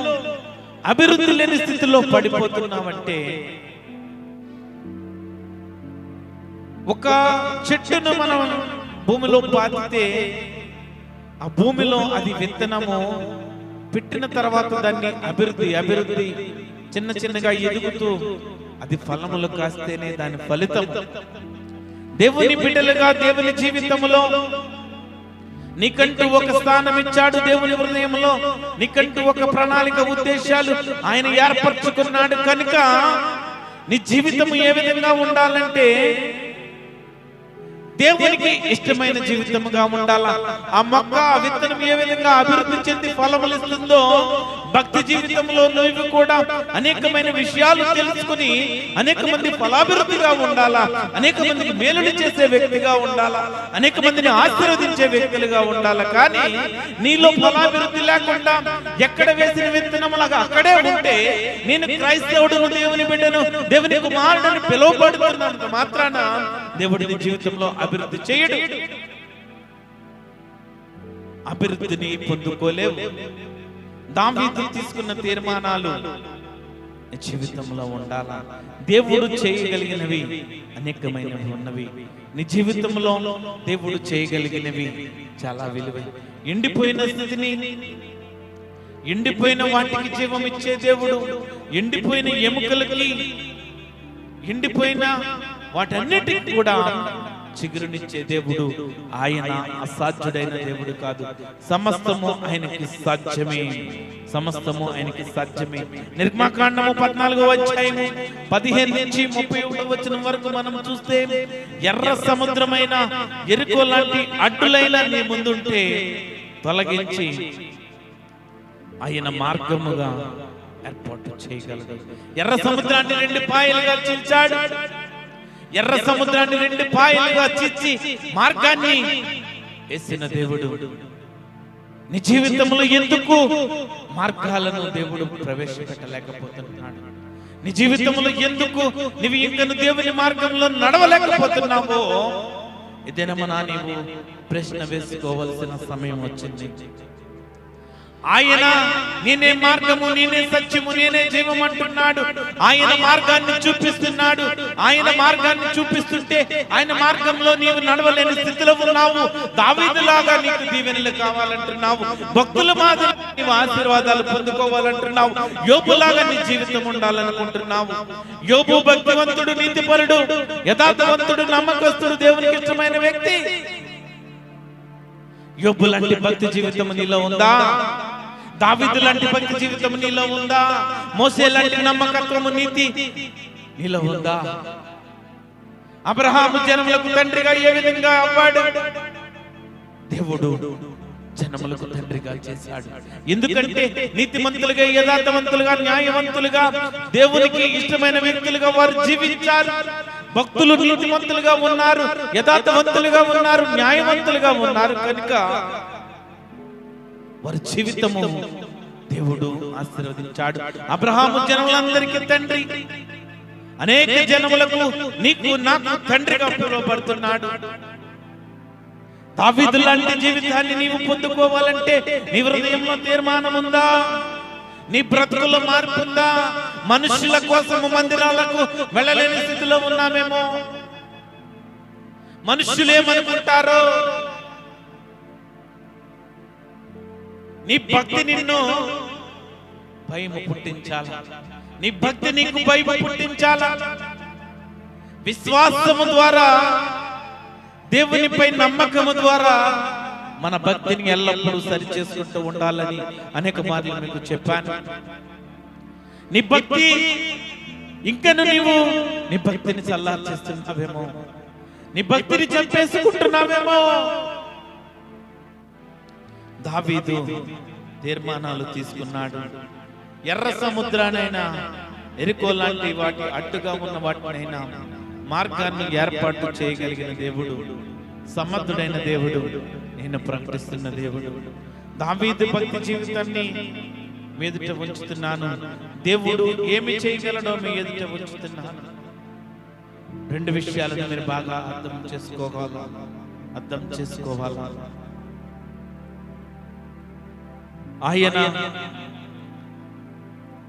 A: అభివృద్ధి లేని స్థితిలో పడిపోతున్నావంటే, ఒక చెట్టును మనం భూమిలో పాతితే ఆ భూమిలో అది విత్తనము పెట్టిన తర్వాత దాన్ని అభివృద్ధి చిన్న చిన్నగా ఎదుగుతూ అది ఫలములు కాస్తేనే దాని ఫలితం. దేవుని బిడ్డలుగా దేవుని జీవితంలో నీకంటూ ఒక స్థానం ఇచ్చాడు. దేవుని హృదయంలో నీకంటూ ఒక ప్రణాళిక, ఉద్దేశాలు ఆయన ఏర్పరచుకున్నాడు. కనుక నీ జీవితం ఏ విధంగా ఉండాలంటే దేవునికి ఇష్టమైన జీవితముగా ఉండాలా. ఆ మొక్క, ఆ విత్తనం ఏ విధంగా అభివృద్ధి చెంది ఫలములు ఇస్తుందో, భక్తి జీవితంలో నువ్వు కూడా అనేకమైన విషయాలు తెలుసుకుని అనేక మంది ఫలాభివృద్ధిగా ఉండాలా, అనేక మందికి మేలుని చేసే వ్యక్తిగా ఉండాలా, అనేక మందిని ఆశీర్వదించే వ్యక్తులుగా ఉండాలా. కానీ నీలో ఫలాభివృద్ధి లేకుండా ఎక్కడ వేసిన విత్తనములాగా అక్కడే ఉంటే, నేను క్రైస్తవుడును, దేవుని బిడ్డను, దేవుని కుమారుడని పిలువబడుతున్నంత మాత్రాన దేవుడిని జీవితంలో అభివృద్ధి చేయడు. అభివృద్ధిని పొందుకోలేవు. దావీదు తీసుకున్న తీర్మానాలు జీవితంలో ఉండాలా. దేవుడు చేయగలిగినవి అనేకమైనవి ఉన్నవి. నీ జీవితంలో దేవుడు చేయగలిగినవి చాలా విలువై. ఎండిపోయిన స్థితిని, ఎండిపోయిన వాటికి జీవం ఇచ్చే దేవుడు, ఎండిపోయిన ఎముకలకి, ఎండిపోయిన వాటన్నిటికి కూడా చిగురునిచ్చే దేవుడు. ఆయన అసాధ్యుడైన దేవుడు కాదు. సమస్తము ఆయనకి సాధ్యమే, సమస్తము ఆయనకి సాధ్యమే. నిర్గమకాండము 14వ అధ్యాయము 15 నుంచి 31వ వచనం వరకు మనం చూస్తే, ఎర్ర సముద్రమైన ఎరుకో లాంటి అడ్డులైన నీ ముందుంటే తొలగించి ఆయన మార్గముగా ఏర్పాటు చేయగలడు. ఎర్ర సముద్రాన్ని 2 పాయలుగా చీల్చాడు. ఎర్ర సముద్రాన్ని 2 పాయలుగా చీల్చి మార్గాన్ని వేసిన దేవుడు. నీ జీవితంలో ఎందుకు మార్గాలను దేవుడు ప్రవేశపెట్టలేకపోతున్నాడు? నీ జీవితంలో ఎందుకు నీవు ఇంకను దేవుని మార్గంలో నడవలేకపోతున్నావో ఇదేనమ్మా నీవు ప్రశ్న వేసుకోవలసిన సమయం వచ్చింది. ఆయన నేనే మార్గము, నేనే సత్యము, నేనే జీవం అంటున్నాడు. ఆయన మార్గాన్ని చూపిస్తున్నాడు. ఆయన మార్గాన్ని చూపిస్తుంటే ఆయన మార్గంలో నీవు నడవలేని స్థితిలో ఉన్నావు. దావీదులాగా నీకు దీవెనలు కావాలంటున్నావు. భక్తుల మాదిరి నీవు ఆశీర్వాదాలు పొందుకోవాలంటున్నావు. యోబులాగా నీ జీవితం ఉండాలనుకుంటున్నావు. యోబు భక్తివంతుడు, నీతిపరుడు, యథార్థవంతుడు, నమ్మకస్తుడు, దేవునికి ఇష్టమైన వ్యక్తి. యోబు లాంటి భక్తి జీవితం నీలో ఉందా? దావీదు లాంటి భక్తి జీవితం నీలో ఉందా? మోసే లాంటి నమ్మకత్వము, నీతి నీలో ఉందా? అబ్రహాము జనములకు తండ్రిగా ఏ విధంగా అవ్వాడు? దేవుడు జనములకు తండ్రిగా చేశాడు. ఎందుకంటే నీతిమంతులుగా, యథార్థవంతులుగా, న్యాయవంతులుగా, దేవునికి ఇష్టమైన వ్యక్తులుగా వారు జీవించారు. భక్తులు నీతిమంతులుగా ఉన్నారు, యథార్థవంతులుగా ఉన్నారు, న్యాయవంతులుగా ఉన్నారు. కనుక వారి జీవితము దేవుడు ఆశీర్వదించాడు. అబ్రహాము జనములందరికీ తండ్రి, అనేక జనములకు, నీకు నాకు తండ్రిగా పిలువబడుతున్నాడు. దావీదు లాంటి జీవితాన్ని నీవు పొందుకోవాలంటే నీ హృదయంలో తీర్మానం ఉందా? నీ బ్రతుకులో మార్పు ఉందా? మనుషుల కోసము మందిరాలకు వెళ్ళలేని స్థితిలో ఉన్నామేమో. మనుషులేమనుకుంటారో? నీ భక్తి నిన్ను భయం పుట్టించాలా? నీ భక్తి నీకు భయం పుట్టించాలా? విశ్వాసము ద్వారా, దేవునిపై నమ్మకము ద్వారా మన భక్తిని ఎల్లప్పుడూ సరి చేసుకుంటూ ఉండాలని అనేక మార్లు మీకు చెప్పాను. నీ భక్తి ఇంకను నీవు నీ భక్తిని చల్లార్చేస్తున్నావేమో, నీ భక్తిని చంపేసుకుంటున్నావేమో. దావీదు తీర్మానాలు తీసుకున్నాడు. ఎర్ర సముద్రానైనా, ఎరికో లాంటి వాటి అడ్డుగా ఉన్న వాటినైనా మార్గాన్ని ఏర్పాటు చేయగలిగిన దేవుడు, సమర్థుడైన దేవుడు, నేను ప్రకటిస్తున్న దేవుడు. దావీదు భక్తి జీవితాన్ని మీ ఎదుట ఉంచుతున్నాను. దేవుడు ఏమి చేయగలడో మీ ఎదుట ఉంచుతున్నాను. రెండు విషయాలను మీరు బాగా అర్థం చేసుకోవాలా. ఆయన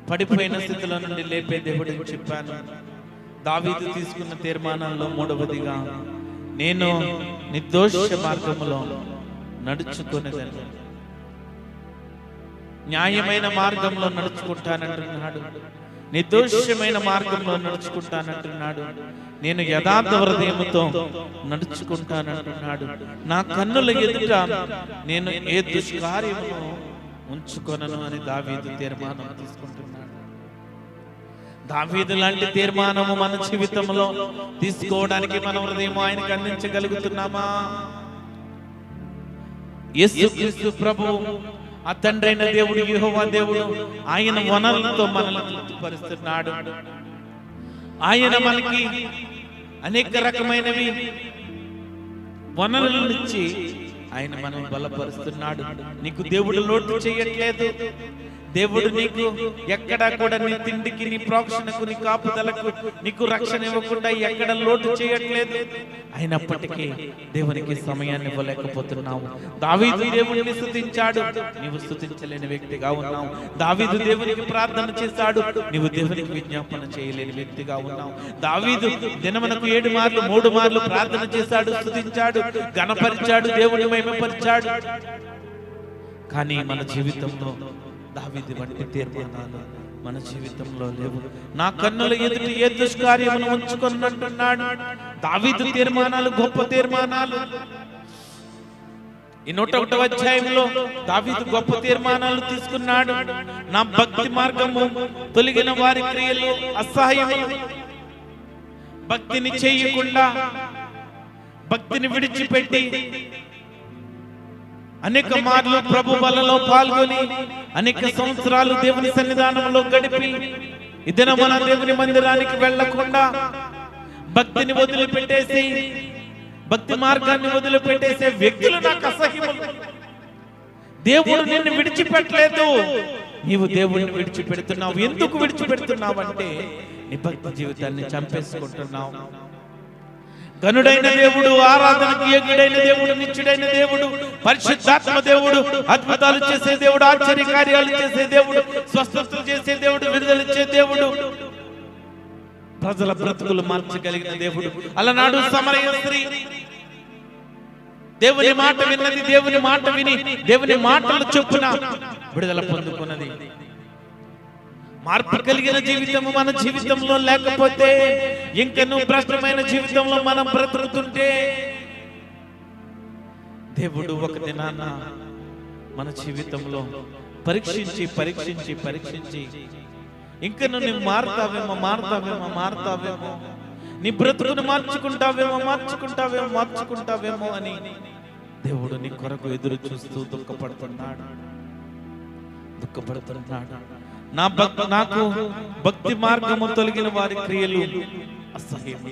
A: పడిపోయిన స్థితిలో నుండి లేపే దేవుడు చెప్పాను. దావీదు తీసుకున్న తీర్మానాల్లో మూడవదిగా, నేను నిర్దోష మార్గములో నడుచుకునేదని, న్యాయమైన మార్గంలో నడుచుకుంటానంటున్నాడు, నిర్దోషమైన మార్గంలో నడుచుకుంటానంటున్నాడు, నేను యథార్థ హృదయముతో నడుచుకుంటానంటున్నాడు. నా కన్నుల ఎదుట నేను ఏ దుష్కార్యమును ఉంచుకొనను అని దావీదు తీర్మానం తీసుకుంటున్నాడు. దావీదు లాంటి తీర్మానము మన జీవితంలో తీసుకోవడానికి మన హృదయం ఆయనకు అందించగలుగుతున్నామా? యేసుక్రీస్తు ప్రభువు, ఆ తండ్రైన దేవుడు, యెహోవా దేవుడు, ఆయన వనరులతో మనల్ని తృప్తిపరుస్తున్నాడు. ఆయన మనకి అనేక రకమైనవి వనరులనిచ్చి ఆయన మనం బలపరుస్తున్నాడు. నీకు దేవుడు లోటు చేయట్లేదు. దేవుడు నీకు ఎక్కడా కూడా నీ తిండికి, నీ ప్రోక్షణకు, నీ కాపుదలకు నీకు రక్షణ ఇవ్వకుండా ఎక్కడ లోటు చేయట్లేదు. అయినప్పటికీ దేవునికి సమయాన్ని ఇవ్వలేకపోతున్నావు. దావీదు దేవుడిని స్తుతించాడు, నీవు స్తుతించలేని వ్యక్తిగా ఉన్నావు. దావీదు దేవునికి ప్రార్థన చేశాడు, నీవు దేవునికి విజ్ఞాపన చేయలేని వ్యక్తిగా ఉన్నావు. దావీదు దినమునకు 7 మార్లు 3 మార్లు ప్రార్థన చేశాడు, స్తుతించాడు, ఘనపరిచాడు, దేవుని మహిమపరిచాడు. కానీ మన జీవితంలో దావీదు వంటి తీర్మానాలు మన జీవితంలో లేవు. నా కన్నుల ఎదుట ఏ దుష్కార్యమును ఉంచుకొనంటున్నాడు. దావీదు తీర్మానాలు గొప్ప తీర్మానాలు. ఈ 101వ అధ్యాయంలో దావీదు గొప్ప తీర్మానాలు తీసుకున్నాడు. నా భక్తి మార్గము తొలగిన వారి క్రియలు అసహ్యములు. భక్తిని చేయకుండా, భక్తిని విడిచిపెట్టి అనేక మార్లు ప్రభు బలలో పాల్గొని అనేక సంవత్సరాలు దేవుని సన్నిధానంలో గడిపి ఈ దినమున దేవుని మందిరానికి వెళ్లకుండా భక్తిని వదిలిపెట్టేసి, భక్తి మార్గాన్ని వదిలిపెట్టేసే వ్యక్తులు నాకు అసహ్యములు. దేవుడు నిన్ను విడిచిపెట్టలేదు, నీవు దేవుడిని విడిచిపెడుతున్నావు. ఎందుకు విడిచిపెడుతున్నావు అంటే నీ భక్తి జీవితాన్ని చంపేసుకుంటున్నావు. గనుడైన దేవుడు, ఆరాధనకు యోగ్యుడైన దేవుడు, నిత్యుడైన దేవుడు, పరిశుద్ధాత్మ దేవుడు, అద్భుతాలు చేసే దేవుడు, ఆశ్చర్య కార్యాలు చేసే దేవుడు, స్వస్థతలు చేసే దేవుడు, విడుదలిచ్చే దేవుడు, ప్రజల బ్రతుకులు మార్చగలిగిన దేవుడు. అలనాడు సమరయ స్త్రీ దేవుని మాట విన్నది, దేవుని మాట విని దేవుని మాటలు చొప్పున విడుదల పొందుకున్నది. మార్పు కలిగిన జీవితము మన జీవితంలో లేకపోతే, ఇంకనూ భ్రష్టమైన జీవితంలో మనం బ్రతుకుతుంటే, దేవుడు ఒక దినాన మన జీవితంలో పరీక్షించి పరీక్షించి పరీక్షించి ఇంకను నువ్వు మారుతావేమో, నీ బ్రతుకును మార్చుకుంటావేమో అని దేవుడు నీ కొరకు ఎదురు చూస్తూ దుఃఖపడుతున్నాడు. నాకు భక్తి మార్గము తొలగిన వారి క్రియలు అసహ్యము.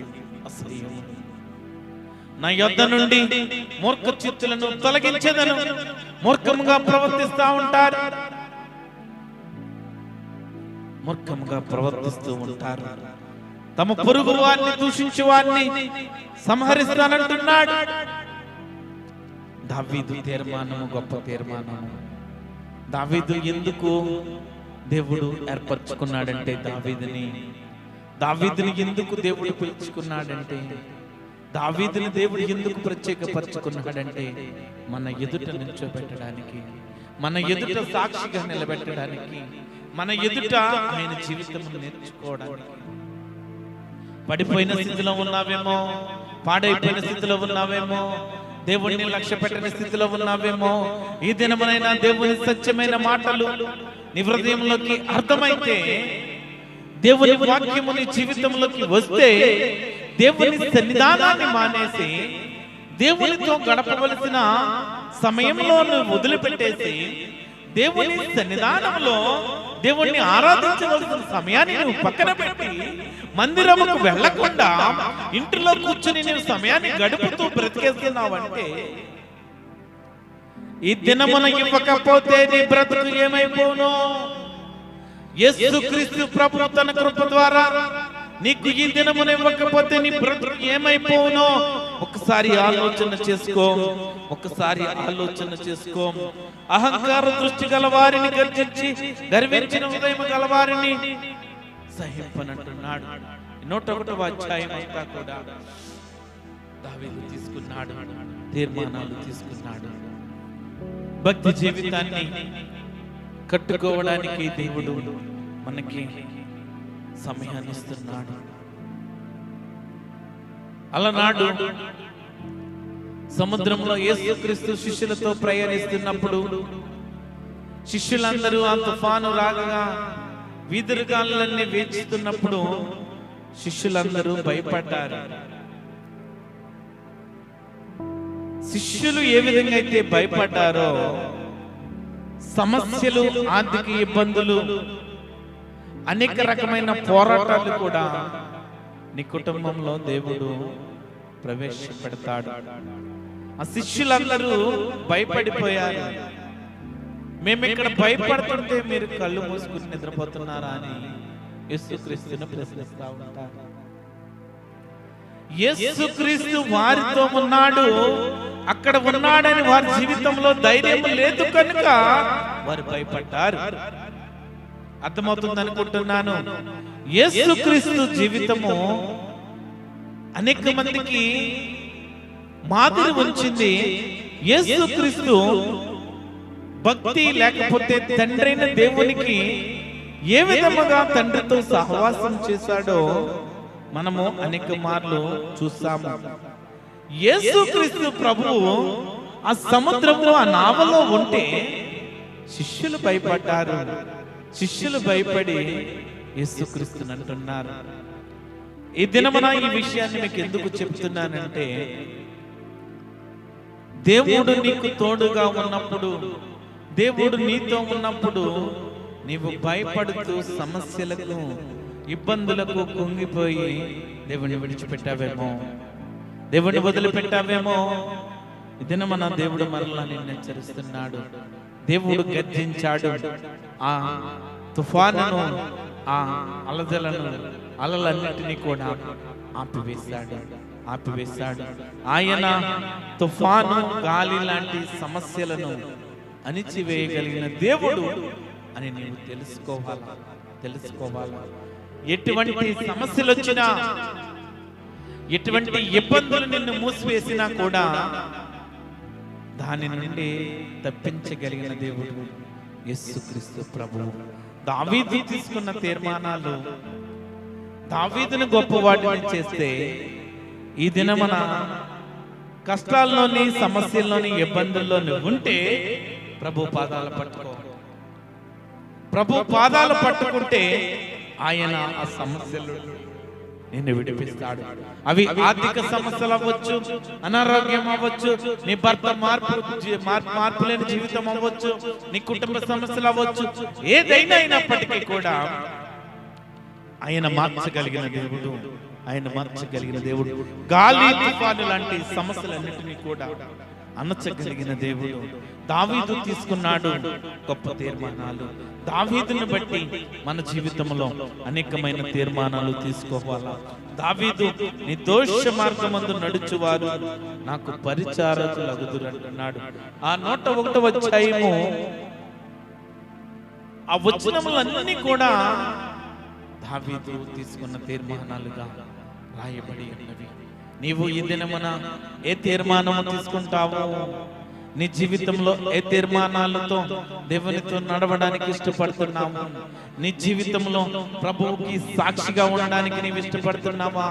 A: నా యొద్ద నుండి మూర్ఖ చిత్తులను తొలగించేదను. మూర్ఖముగా ప్రవర్తిస్తూ ఉంటారు. తమ పొరుగు వారిని దూషించే వారిని సంహరిస్తానంటున్నాడు. దావీదు తీర్మానము గొప్ప తీర్మానము. దావీదు ఎందుకు దేవుడు ఏర్పరచుకున్నాడంటే, దావీదుని ఎందుకు దేవుడు పిలుచుకున్నాడంటే, దావీదుని దేవుడు ఎందుకు ప్రత్యేకపరచుకున్నాడంటే, మన ఎదుట నిల్చోబెట్టడానికి, మన ఎదుట సాక్షిగా నిలబెట్టడానికి, మన ఎదుట ఆయన జీవితం నేర్చుకోవడానికి. పడిపోయిన స్థితిలో ఉన్నావేమో, పాడైపోయిన స్థితిలో ఉన్నావేమో, దేవుణ్ణి లక్ష్య పెట్టని స్థితిలో ఉన్నావేమో, ఈ దినమునైనా దేవుని సత్యమైన మాటలు నీ హృదయంలోకి అర్థమైతే, దేవుని వాక్యము నీ జీవితంలోకి వస్తే, దేవుని సన్నిధానాన్ని మానేసి దేవునితో గడపవలసిన సమయంలో నువ్వు వదిలిపెట్టేసి దేవుని సన్నిధానంలో దేవుణ్ణి ఆరాధించవలసిన సమయాన్ని నువ్వు పక్కన పెట్టి మందిరముకు వెళ్లకుండా ఇంటిలో కూర్చుని నువ్వు సమయాన్ని గడుపుతూ బ్రతికేస్తున్నావంటే, ఈ దినమున ఇవ్వకపోతే నీ బ్రతుకు ఏమైపోను? యేసుక్రీస్తు ప్రభు తన కృప ద్వారా నీకు ఈ దినమున ఇవ్వకపోతే నీ బ్రతుకు ఏమైపోవునో ఒకసారి ఆలోచన చేసుకో. ఒకసారి ఆలోచన చేసుకో. అహంకార దృష్టి గల వారిని గర్జించి గర్వించిన హృదయం గల వారిని సహింపనంటున్నాడు. 101వ అధ్యాయం అంతా కూడా దావీదు తీసుకున్నాడు, తీర్మానాలు తీసుకున్నాడు. భక్తి జీవితాన్ని కట్టుకోవడానికి దేవుడు మనకి సమయాన్ని ఇస్తున్నాడు. అలనాడు సముద్రంలో యేసుక్రీస్తు శిష్యులతో ప్రయాణిస్తున్నప్పుడు శిష్యులందరూ ఆ తుఫాను రాగా వీధురుగాలన్నీ వేచిస్తున్నప్పుడు శిష్యులందరూ భయపడ్డారు. శిష్యులు ఏ విధంగా అయితే భయపడ్డారో, సమస్యలు, ఆర్థిక ఇబ్బందులు, అనేక రకమైన పోరాటాలు కూడా నీ కుటుంబంలో దేవుడు ప్రవేశపెడతాడు. ఆ శిష్యులందరూ భయపడిపోయారు. మేము ఇక్కడ భయపడుతుంటే మీరు కళ్ళు మూసుకుని నిద్రపోతున్నారా అని యేసుక్రీస్తును ప్రశ్నిస్తా ఉంటారు. యేసుక్రీస్తు వారితో ఉన్నాడు, అక్కడ ఉన్నాడని వారి జీవితంలో ధైర్యం లేదు కనుక వారు భయపడ్డారు. అర్థమవుతుంది అనుకుంటున్నాను. యేసుక్రీస్తు జీవితము అనేక మందికి మాదిరి ఉంచింది. యేసుక్రీస్తు భక్తి లేకపోతే తండ్రైన దేవునికి ఏ విధముగా తండ్రితో సహవాసం చేశాడో మనము అనేక మార్లు చూస్తాము. యేసుక్రీస్తు ప్రభువు ఆ సముద్రంలో, ఆ నావలో ఉంటే శిష్యులు భయపడ్డారు. శిష్యులు భయపడి యేసుక్రీస్తుని అంటున్నారు. ఈ దినమున ఈ విషయాన్ని మీకు ఎందుకు చెప్తున్నానంటే, దేవుడు నీకు తోడుగా ఉన్నప్పుడు, దేవుడు నీతో ఉన్నప్పుడు నీవు భయపడుతూ సమస్యలకు, ఇబ్బందులకు కుంగిపోయి దేవుని విడిచిపెట్టావేమో, దేవుని వదిలిపెట్టావేమో. ఈ దినమున దేవుడు మరలా నిన్ను హెచ్చరిస్తున్నాడు. దేవుడు గర్జించాడు. ఆ తుఫానును, ఆ అలజలను, అలలన్నిటినీ కూడా ఆపివేశాడు. ఆయన తుఫాను, గాలి లాంటి సమస్యలను అణిచివేయగలిగిన దేవుడు అని నీవు తెలుసుకోవాలా. ఎటువంటి సమస్యలు వచ్చినా, ఎటువంటి ఇబ్బందులు నిన్ను మూసివేసినా కూడా దాని నుండి తప్పించగలిగిన దేవుడు యేసుక్రీస్తు ప్రభువు. దావీదు తీసుకున్న తీర్మానాలు దావీదును గొప్పవాడిని చేస్తే, ఈ దినమున కష్టాల్లోని, సమస్యల్లోని, ఇబ్బందుల్లోని ఉంటే ప్రభు పాదాలు పట్టుకో. ప్రభు పాదాలు పట్టుకుంటే ఆయన ఆ సమస్యలు నిన్ను విడిపిస్తాడు. అవి ఆర్థిక సమస్యలు అవ్వచ్చు, అనారోగ్యం అవ్వచ్చు, నీ భర్త మార్పు లేని జీవితం అవ్వచ్చు, నీ కుటుంబ సమస్యలు అవ్వచ్చు, ఏదైనా అయినప్పటికీ కూడా ఆయన మార్చగలిగిన దేవుడు. గాలి, తుఫాను లాంటి సమస్యలన్నిటినీ కూడా అణచగలిగిన దేవుడు. దావీదు తీసుకున్నాడు గొప్ప తీర్మానాలు. దావీదుని బట్టి మన జీవితంలో అనేకమైన తీర్మానాలు తీసుకోవాలా. దావీదు నిర్దోష మార్గమందు నడుచువారు నాకు పరిచారకులగుదురు అంటున్నాడు. ఆ 101వ అధ్యాయము ఆ వచనములన్నీ కూడా దావీదు తీసుకున్న తీర్మానాలుగా రాయబడి ఉన్నవి. నీవు ఈ దినమున ఏ తీర్మానము తీసుకుంటావో, నీ జీవితంలో ఏ తీర్మానాలతో దేవునితో నడవడానికి ఇష్టపడుతున్నావు, నీ జీవితంలో ప్రభువుకి సాక్షిగా ఉండడానికి నీవు ఇష్టపడుతున్నావా?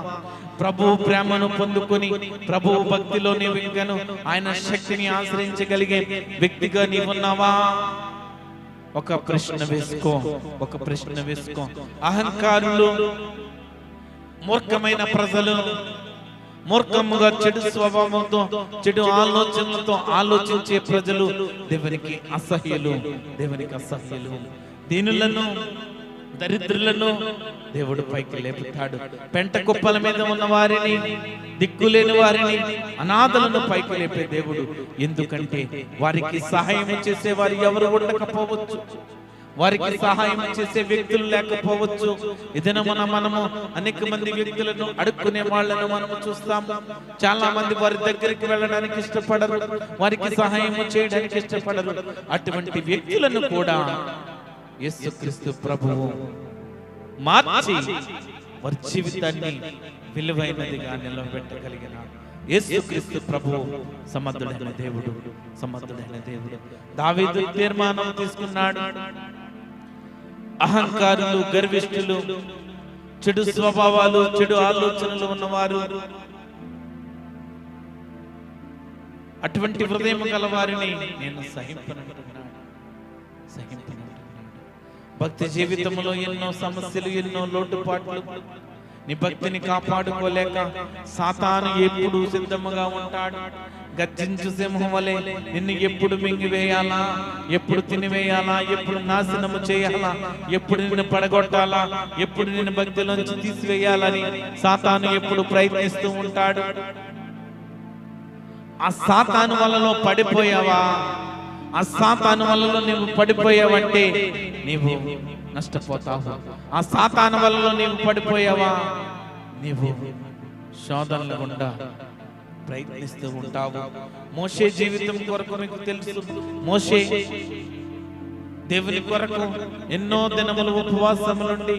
A: ప్రభువు ప్రేమను పొందుకొని ప్రభువు భక్తిలో నీవు ఇంకను ఆయన శక్తిని ఆశ్రయించగలిగే వ్యక్తిగా నీవున్నావా? ఒక ప్రశ్న వేసుకో. అహంకారులు, మూర్ఖమైన ప్రజలు, మూర్ఖముగా చెడు స్వభావంతో చెడు ఆలోచనలతో ఆలోచించే ప్రజలు దేవునికి అసహ్యులు. దీనులను దరిద్రులను దేవుడు పైకి లేపుతాడు. పెంట కుప్పల మీద ఉన్న వారిని, దిక్కులేని వారిని, అనాథలను పైకి లేపే దేవుడు. ఎందుకంటే వారికి సహాయం చేసే వారు ఎవరు ఉండకపోవచ్చు, వారికి సహాయం చేసే వ్యక్తులు లేకపోవచ్చు. ఏదైనా మనము అనేక మంది వ్యక్తులను అడుక్కునే వాళ్ళను మనము చూస్తాము. చాలా మంది వారి దగ్గరికి వెళ్ళడానికి ఇష్టపడరు, వారికి సహాయం చేయడానికి ఇష్టపడరు. అటువంటి వ్యక్తులను కూడా యేసుక్రీస్తు ప్రభువు మార్చి వారి జీవితాన్ని విలువైనదిగా నిలబెట్టగలిగిన యేసుక్రీస్తు ప్రభువు సమర్థుడైన దేవుడు. దావీదు తీర్మానం తీసుకున్నాడు. అహంకారులు, గర్విష్ఠులు, చెడు స్వభావాలు, చెడు ఆలోచనలు ఉన్నవారు, అటువంటి హృదయం గల వారిని నేను సహింపనంటున్నాడు. భక్తి జీవితంలో ఎన్నో సమస్యలు, ఎన్నో లోటుపాట్లు. నీ భక్తిని కాపాడుకోలేక సాతాను ఎప్పుడు సిద్ధముగా ఉంటాడు. గర్జించు సింహం వలె నిన్ను ఎప్పుడు మింగివేయాలా, ఎప్పుడు తినివేయాలా, ఎప్పుడు నాశనము చేయాలా, ఎప్పుడు నిన్ను పడగొట్టాలా, ఎప్పుడు నిన్ను భక్తిలోంచి తీసివేయాలని సాతాను ఎప్పుడు ప్రయత్నిస్తూ ఉంటాడు. ఆ సాతాను వలలో పడిపోయావా? ఆ సాతాను వలలో నీవు పడిపోయావంటే నీవు నష్టపోతావు. ఆ సాతాను వలలో నీవు పడిపోయావా, నీవు శోధనల గుండా ప్రయత్నిస్తూ ఉంటావు. మోషే జీవితం కొరకు మీకు తెలుసు. మోషే దేవుని కొరకు ఎన్నో దినములు ఉపవాసములుండి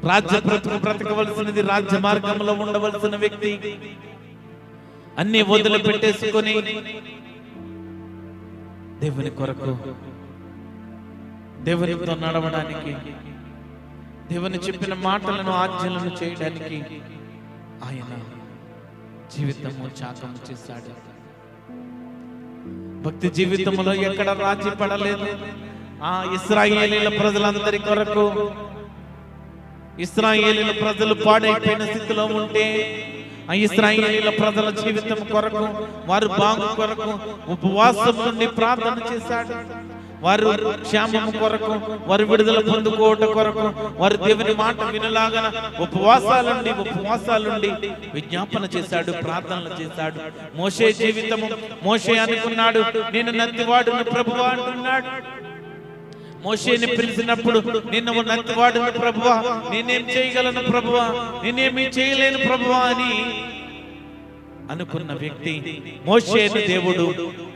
A: రాజ్య బ్రతకవలసినది, రాజ్య మార్గంలో ఉండవలసిన వ్యక్తి అన్ని వదిలి పెట్టేసుకొని దేవుని కొరకు, దేవునితో నడవడానికి, దేవుని చెప్పిన మాటలను ఆజ్ఞలను చేయడానికి ఆయన జీవితము త్యాగము చేశాడు. భక్తి జీవితంలో ఎక్కడ రాజీ పడలేదు. ఆ ఇశ్రాయేలీల ప్రజలందరి కొరకు, ఇశ్రాయేలీల ప్రజలు పాడైపోయిన స్థితిలో ఉంటే ఆ ఇశ్రాయేలీల ప్రజల జీవితం కొరకు, వారు బాగు కొరకు ఉపవాసం నుండి ప్రార్థన చేశాడు. వారు క్షేమము కొరకు, వారు విడుదల పొందుకోవటం కొరకు, వారు దేవుని మాట వినలాగా ఉపవాసాలుండి విజ్ఞాపన చేశాడు, ప్రార్థనలు చేశాడు. మోషే జీవితము, మోషే అనుకున్నాడు నేను నందివాడును ప్రభువా అంటున్నాడు. మోషేని పిలిచినప్పుడు నిన్ను నందివాడును ప్రభువా, నేనేం చేయగలను ప్రభువా, నేనేమీ చేయలేను ప్రభువా అని అనుకున్న వ్యక్తి మోషేను దేవుడు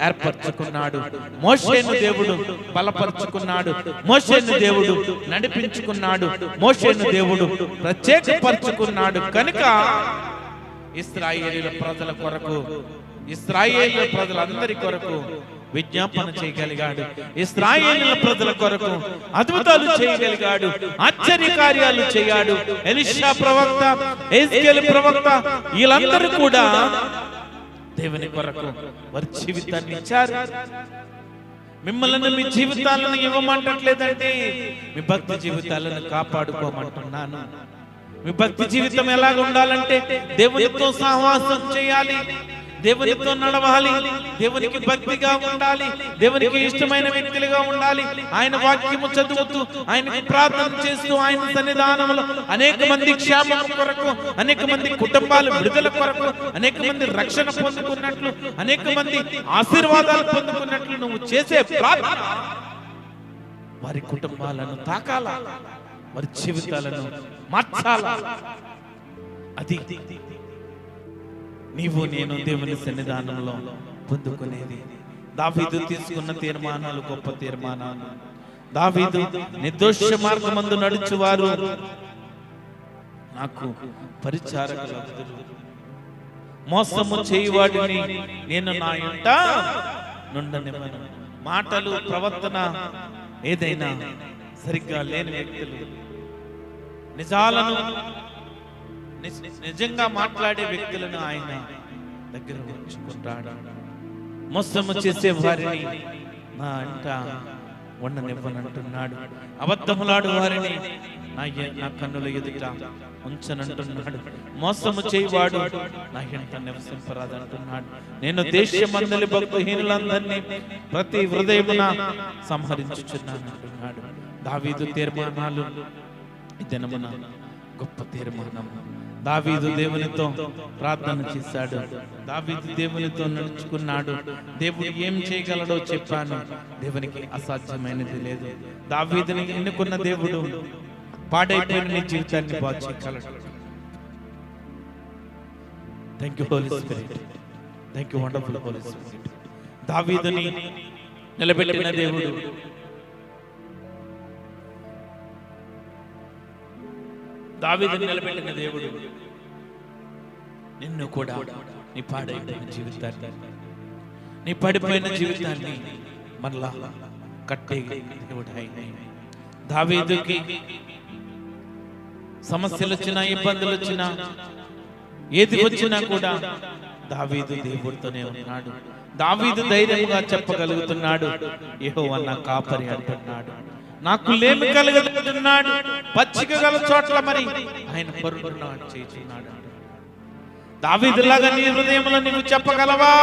A: ఏర్పరచుకున్నాడు. మోషేను దేవుడు బలపరుచుకున్నాడు. మోషేను దేవుడు నడిపించుకున్నాడు. మోషేను దేవుడు ప్రత్యేకపరుచుకున్నాడు. కనుక ఇశ్రాయేలీల ప్రజల కొరకు, ఇశ్రాయేలీల ప్రజలందరి కొరకు విజ్ఞాపన చేయగలిగాడు. ఇశ్రాయేలీల ప్రజల కొరకు అద్భుతాలు చేయగలిగాడు, ఆశ్చర్య కార్యాలు చేయాడు. ఎలీషా ప్రవక్త, ఎహెజ్కేలు ప్రవక్త, వీళ్ళందరూ కూడా దేవుని కొరకు వారి జీవితాన్ని ఇచ్చారు. మిమ్మల్ని మీ జీవితాలను ఇవ్వమంటట్లేదంటే మీ భక్తి జీవితాలను కాపాడుకోమంటున్నాను. మీ భక్తి జీవితం ఎలాగ ఉండాలంటే దేవునితో సహవాసం చేయాలి, దేవునితో నడవాలి, దేవునికి భక్తిగా ఉండాలి, దేవునికి ఇష్టమైన వ్యక్తులుగా ఉండాలి. ఆయన వాక్యము చదువుతూ, ఆయనకి ప్రార్థన చేస్తూ, ఆయన సన్నిధానంలో అనేక మంది క్షేమం కొరకు, అనేక మంది కుటుంబాల విడుదల కొరకు, అనేక మంది రక్షణ పొందుకున్నట్లు, అనేక మంది ఆశీర్వాదాలు పొందుకున్నట్లు నువ్వు చేసే ప్రార్థన వారి కుటుంబాలను తాకాల, వారి జీవితాలను మార్చాల. అది నీవు నేను దేవుని సన్నిధానంలో పొందుకునేది. దావీదు తీసుకున్న తీర్మానాలు గొప్ప తీర్మానాలు. దావీదు నిర్దోష మార్గమందు నడుచువారు నాకు పరిచారకులు, మోసము చేయువాడిని నేను నా ఇంట నుండనివ్వను. మాటలు, ప్రవర్తన ఏదైనా సరిగ్గా లేని వ్యక్తులు, నిజాలను నిజంగా మాట్లాడే వ్యక్తులను ఆయన దగ్గర ఉంచుకుంటాడు. మోసము చేసే వారిని నా అంట ఉండనివ్వనంటున్నాడు. అబద్ధములాడు వారిని నా కన్నుల ఎదుట ఉంచనంటున్నాడు. మోసము చేయవాడు నా ఇంట నివసింపరాదంటున్నాడు. నేను దేశమందలి భక్తిహీనులందరినీ ప్రతి హృదయమున సంహరించుచున్నాను అంటున్నాడు. దావీదు తీర్మానాలు ఈ దినమున గొప్ప తీర్మానము. దావీదు దేవునితో ప్రార్థన చేశాడు. దావీదు దేవునితో నడుచుకున్నాడు. దేవుడు ఏం చేయగలడో చెప్పాను. దేవునికి అసాధ్యమైనది లేదు. దావీదుని ఎన్నుకున్న దేవుడు పాడైపోయిన నీ జీవితాన్ని బాగు చేయగలడు. Thank you Holi Spirit. Thank you wonderful Holi Spirit. దావీదుని నిలబెట్టిన దేవుడు, దావీదుని నిలబెట్టిన దేవుడు నిన్ను కూడా నీ పాడైపోయిన జీవితాన్ని, నీ పడిపోయిన జీవితాన్ని మరలా కట్టే దేవుడు ఆయన. దావీదుకి సమస్యలు వచ్చినా, ఇబ్బందులు వచ్చినా, ఏది వచ్చినా కూడా దావీదు దేవుడితోనే ఉన్నాడు. దావీదు ధైర్యంగా చెప్పగలుగుతున్నాడు, యెహోవా నా కాపరి అంటున్నాడు. నాకు లేమి కలగలుగుతున్నాడు, పచ్చిక గల చోట్ల మరి ఆయన పరుగున్నాడు చేస్తున్నాడు. దావీదులాగా నీ హృదయంలో నువ్వు చెప్పగలవా?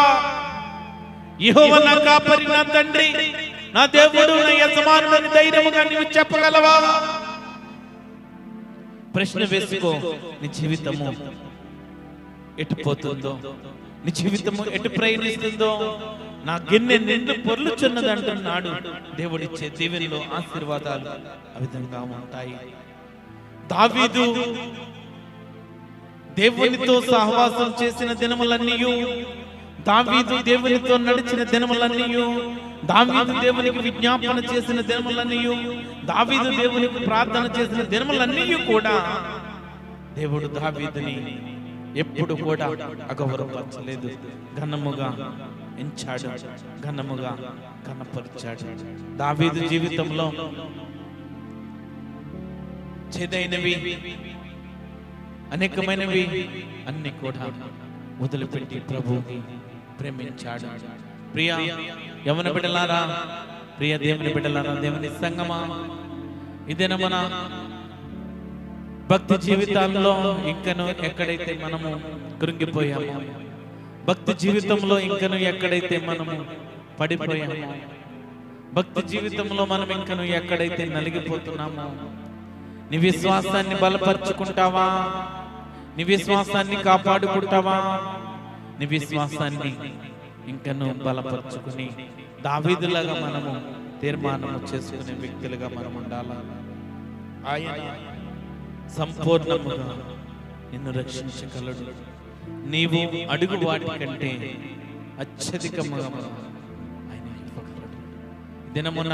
A: యెహోవా నా కాపరి, నా తండ్రి, నా దేవుడు, నా యజమానుడని ధైర్యముగా నువ్వు చెప్పగలవా? ప్రశ్న వేసుకో. నీ జీవితము ఎటు పోతుందో, నీ జీవితము ఎటు ప్రయాణిస్తుందో. నా గిన్నె నిండు పొర్లుచున్నది అంటున్నాడు. దేవుడిచ్చే దీవెనలో ఆశీర్వాదాలు ఆ విధంగా ఉంటాయి. దావీదు దేవునితో సహవాసం చేసిన దినములన్నీయు, దావీదు దేవునితో నడిచిన దినములన్నీయు, దావీదు దేవునికి విజ్ఞాపన చేసిన దినములన్నీయు, దావీదు దేవునికి ప్రార్థన చేసిన దినములన్నీయు కూడా దేవుడు దావీదుని ఎప్పుడు కూడా అగౌరవపరచలేదు. ఘనముగా ఎంచాడు, ఘనముగా కనపరిచాడు. దావీదు జీవితంలో చేదైనవి, అనేకమైనవి అన్ని కూడా వదిలిపెట్టి ప్రభువుని ప్రేమించాడు. ప్రియ యవన బిడ్డలారా, ప్రియ దేవుని బిడ్డలారా, దేవుని సంగమా, ఇదేనా మన భక్తి జీవితాల్లో ఇంకను ఎక్కడైతే మనము కృంగిపోయామో, భక్తి జీవితంలో ఇంకను ఎక్కడైతే మనము పడిపోయామో, భక్తి జీవితంలో మనం ఇంకను ఎక్కడైతే నలిగిపోతున్నామో, నీ విశ్వాసాన్ని బలపరుచుకుంటావా? నీ విశ్వాసాన్ని కాపాడుకుంటావా? నీ విశ్వాసాన్ని ఇంకను బలపరుచుకుని దావీదులాగా మనము తీర్మానము చేసుకునే వ్యక్తులుగా మనం ఉండాలా. ఆయన సంపూర్ణముగా నిన్ను రక్షించగలడు. నీవు అడుగు వాటి కంటే అత్యధికముగా ఆయన ఇవ్వగలడు. దినమున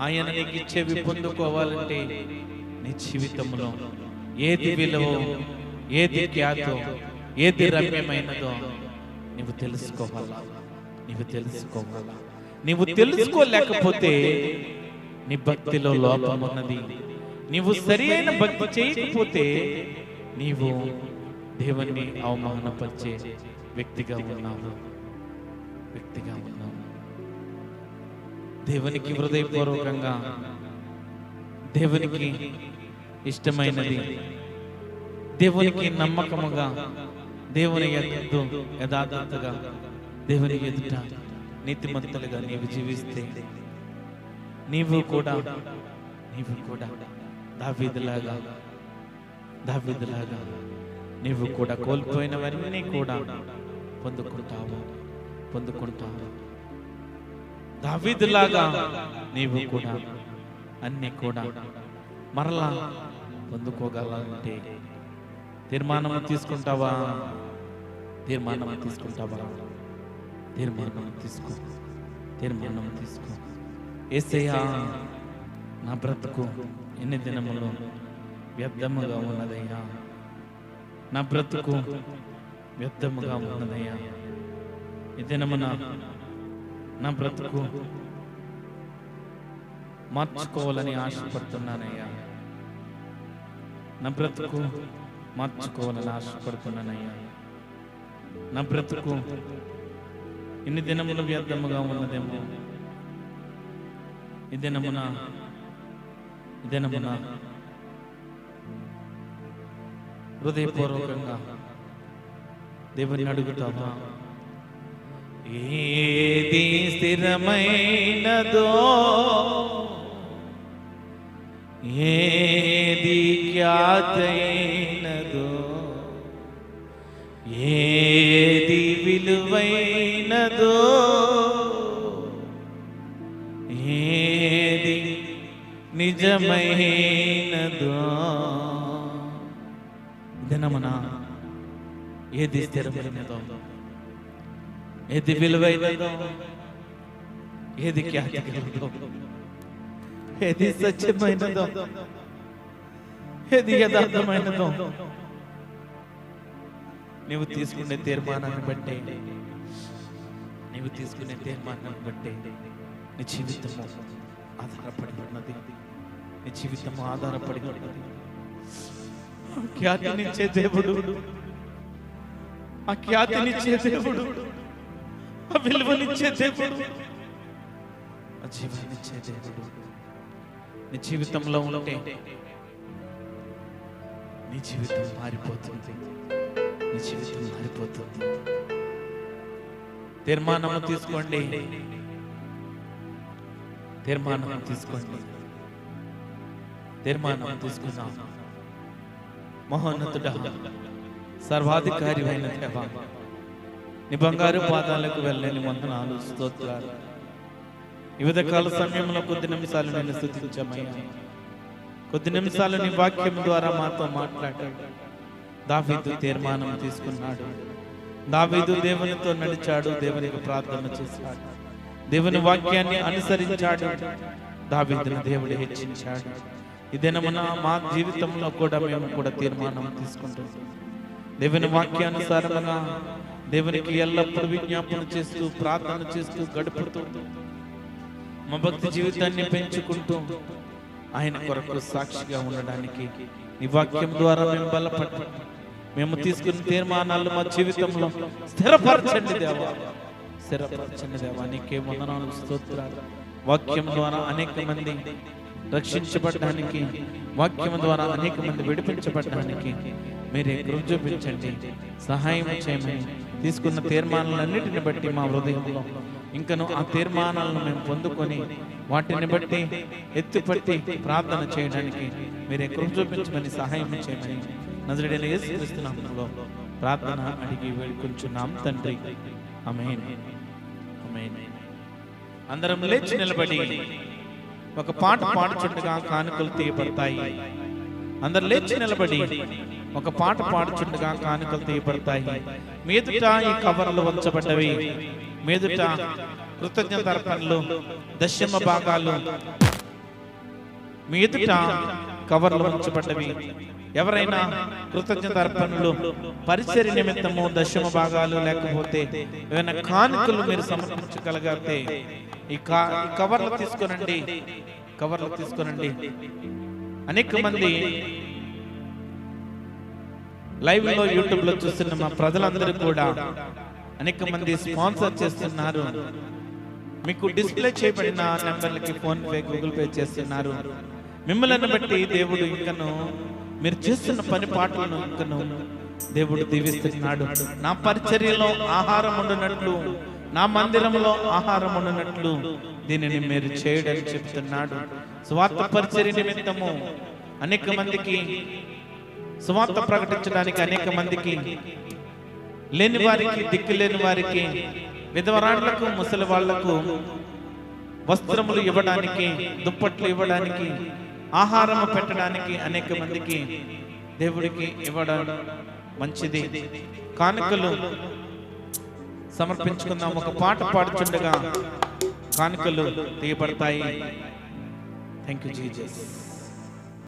A: ఆయన నీకు ఇచ్చేవి పొందుకోవాలంటే నీ జీవితంలో ఏది విలువో, ఏది ఖ్యాతో, ఏది రమ్యమైనదో నీవు తెలుసుకోవాలా. నీవు తెలుసుకోవాలా. నీవు తెలుసుకోలేకపోతే నీ భక్తిలో లోపం ఉన్నది. నీవు సరి అయిన భక్తి చేయకపోతే నీవు దేవుణ్ణి అవమానపరిచే వ్యక్తిగా ఉన్నావు. దేవునికి హృదయపూర్వకంగా, దేవునికి ఇష్టమైనది, దేవునికి నమ్మకముగా, దేవుని యథార్థతగా, దేవుని ఎదుట నీతిమంతులుగా నీవు జీవిస్తే నీవు కూడా దావీదులాగా నీవు కూడా కోల్పోయినవన్నీ కూడా పొందుకుంటావు. దావీదులాగా నీవు కూడా అన్ని కూడా మరలా పొందుకోగలంటే తీర్మానం తీసుకుంటావా? తీర్మానం తీసుకో. యేసయ్యా, నా బ్రతుకు ఎన్ని దినములు వ్యర్థముగా ఉన్నదయ్యా. నా బ్రతుకు వ్యర్థముగా ఉన్నదయ్యా. ఈ దినమున నా బ్రతుకు మార్చుకోవాలని ఆశపడుతున్నానయ్యా. నా బ్రతుకు మార్చుకోవాలని ఆశపడుతున్నానయ్యా. నా బ్రతుకు ఇన్ని దినములు వ్యర్థముగా ఉన్నదేమో. ఈ దినమున హృదయపూర్వకంగా దేవుని అడుగుతావా? ఏది స్థిరమైనదో, ఏది ఖ్యాతైనదో, ఏది విలువైనదో, ఏది నిజమైనదో, దినమున ఏది స్థిరమైనదో, ఏది విలువైనదో, ఏది ఖ్యాతి కలదో, ఏది సత్యమైనదో, ఏది యథార్థమైనదో, నీవు తీసుకునే తీర్మానాన్ని బట్టి, నీవు తీసుకునే తీర్మానాన్ని బట్టి నీ జీవితము ఆధారపడి ఉన్నది. నీ జీవితము ఆధారపడి ఉన్నది. ఖ్యాతినిచ్చే దేవుడు, ఆ ఖ్యాతినిచ్చే దేవుడు, ఆ విలువనిచ్చే దేవుడు, ఆ జీవాన్నిచ్చే దేవుడు నీ జీవితంలో ఉంటే నీ జీవితం మారిపోతుంది. నీ జీవితం మారిపోతుంది. తీర్మానము తీసుకోండి, తీర్మానం తీసుకోండి. తీర్మానం తీసుకున్నా. మహోన్నతుడా, సర్వాధికారి అయిన దేవా, నీ బంగారు పాదాలకు వెళ్ళని వందనాలు, స్తోత్రాలు. వివిధ కాల సమయంలో కొద్ది నిమిషాలు నేను స్తుతించమయ్యా. కొద్ది నిమిషాలు నీ వాక్యం ద్వారా మాతో మాట్లాడాడు. దావీదు తీర్మానం తీసుకున్నాడు. దావీదు దేవునితో నడిచాడు, దేవునికి ప్రార్థన చేశాడు, దేవుని వాక్యాన్ని అనుసరించాడు. దావీదును దేవుడు హెచ్చించాడు. ఇదేనమున మా జీవితంలో కూడా మేము కూడా తీర్మానం తీసుకుంటున్నాం. దేవుని వాక్యానుసారంగా దేవునికి ఎల్లప్పుడూ విజ్ఞాపన చేస్తూ, ప్రార్థన చేస్తూ గడుపుతూ, మా భక్తి జీవితాన్ని పెంచుకుంటూ ఆయన కొరకు సాక్షిగా ఉండడానికి నీ వాక్యం ద్వారా మేము బలపడి, మేము తీసుకున్న తీర్మానాలు మా జీవితంలో స్థిరపరచండి దేవా, స్థిరపరచండి దేవా. నీకే వందనాలు, స్తోత్రాలు. వాక్యం ద్వారా అనేక మంది రక్షించబడడానికి, వాక్యం ద్వారా అనేక మంది విడిపించబడడానికి మీరే కృప చూపించండి, సహాయం చేయమని తీసుకున్న తీర్మానాలన్నిటిని బట్టి మా హృదయంలో ఇంకను ఆ తీర్మానాలను మేము పొందుకొని వాటిని బట్టి ఎత్తుపట్టి ప్రార్థన చేయడానికి మీరే కృప చూపించమని, సహాయం చేయమని నజరేయుడైన యేసుక్రీస్తు నామములో ప్రార్థన అడిగి వేడుకొంచున్నాం తండ్రి. ఆమేన్. ఆమేన్. అందరం లేచి నిలబడి ఒక పాట పాడుచుండగా కానుకలు తీయబడతాయి. అందరు లేచి నిలబడి ఒక పాట పాడుచుండగా కానుకలు తీయబడతాయి. మీదుట ఈ కవర్లు ఉంచబడ్డవి. మీదుట కృతజ్ఞత అర్పణలు, దశమ భాగాలు మీదుట కవర్లు ఉంచబడ్డవి. ఎవరైనా కృతజ్ఞత అర్పణలు, పరిచర్య నిమిత్తము దశమ భాగాలు లేకపోతే ఏమైనా కానుకలు మీరు సమర్పించగలిగితే ఈ కవర్లు తీసుకొనండి, కవర్లు తీసుకొనండి. అనేక మంది లైవ్ లో యూట్యూబ్ లో చూస్తున్న మా ప్రజలందరూ కూడా అనేక మంది స్పాన్సర్ చేస్తున్నారు. మీకు డిస్ప్లే చేయబడిన నెంబర్లకి ఫోన్ పే, గూగుల్ పే చేస్తున్నారు. మిమ్మల్ని బట్టి దేవుడు ఇంకను మీరు చేస్తున్న పని పాటలను ఇంకను దేవుడు దీవిస్తున్నాడు. నా పరిచర్యలో ఆహారం ఉండునట్లు, నా మందిరంలో ఆహారం ఉండునట్లు దీనిని మీరు చేయడని చెప్తున్నాడు. స్వార్థ పరిచర్య నిమిత్తము అనేక మందికి స్వార్థ ప్రకటించడానికి, అనేక మందికి లేని వారికి, దిక్కు లేని వారికి, విధవరాళ్లకు, ముసలి వాళ్లకు వస్త్రములు ఇవ్వడానికి, దుప్పట్లు ఇవ్వడానికి, ఆహారము పెట్టడానికి అనేక మందికి దేవుడికి ఇవ్వడం మంచిది. కానుకలు సమర్పించుకుందాం. ఒక పాట పాడుచుండగా కానుకలు తీయబడతాయి. Thank you Jesus.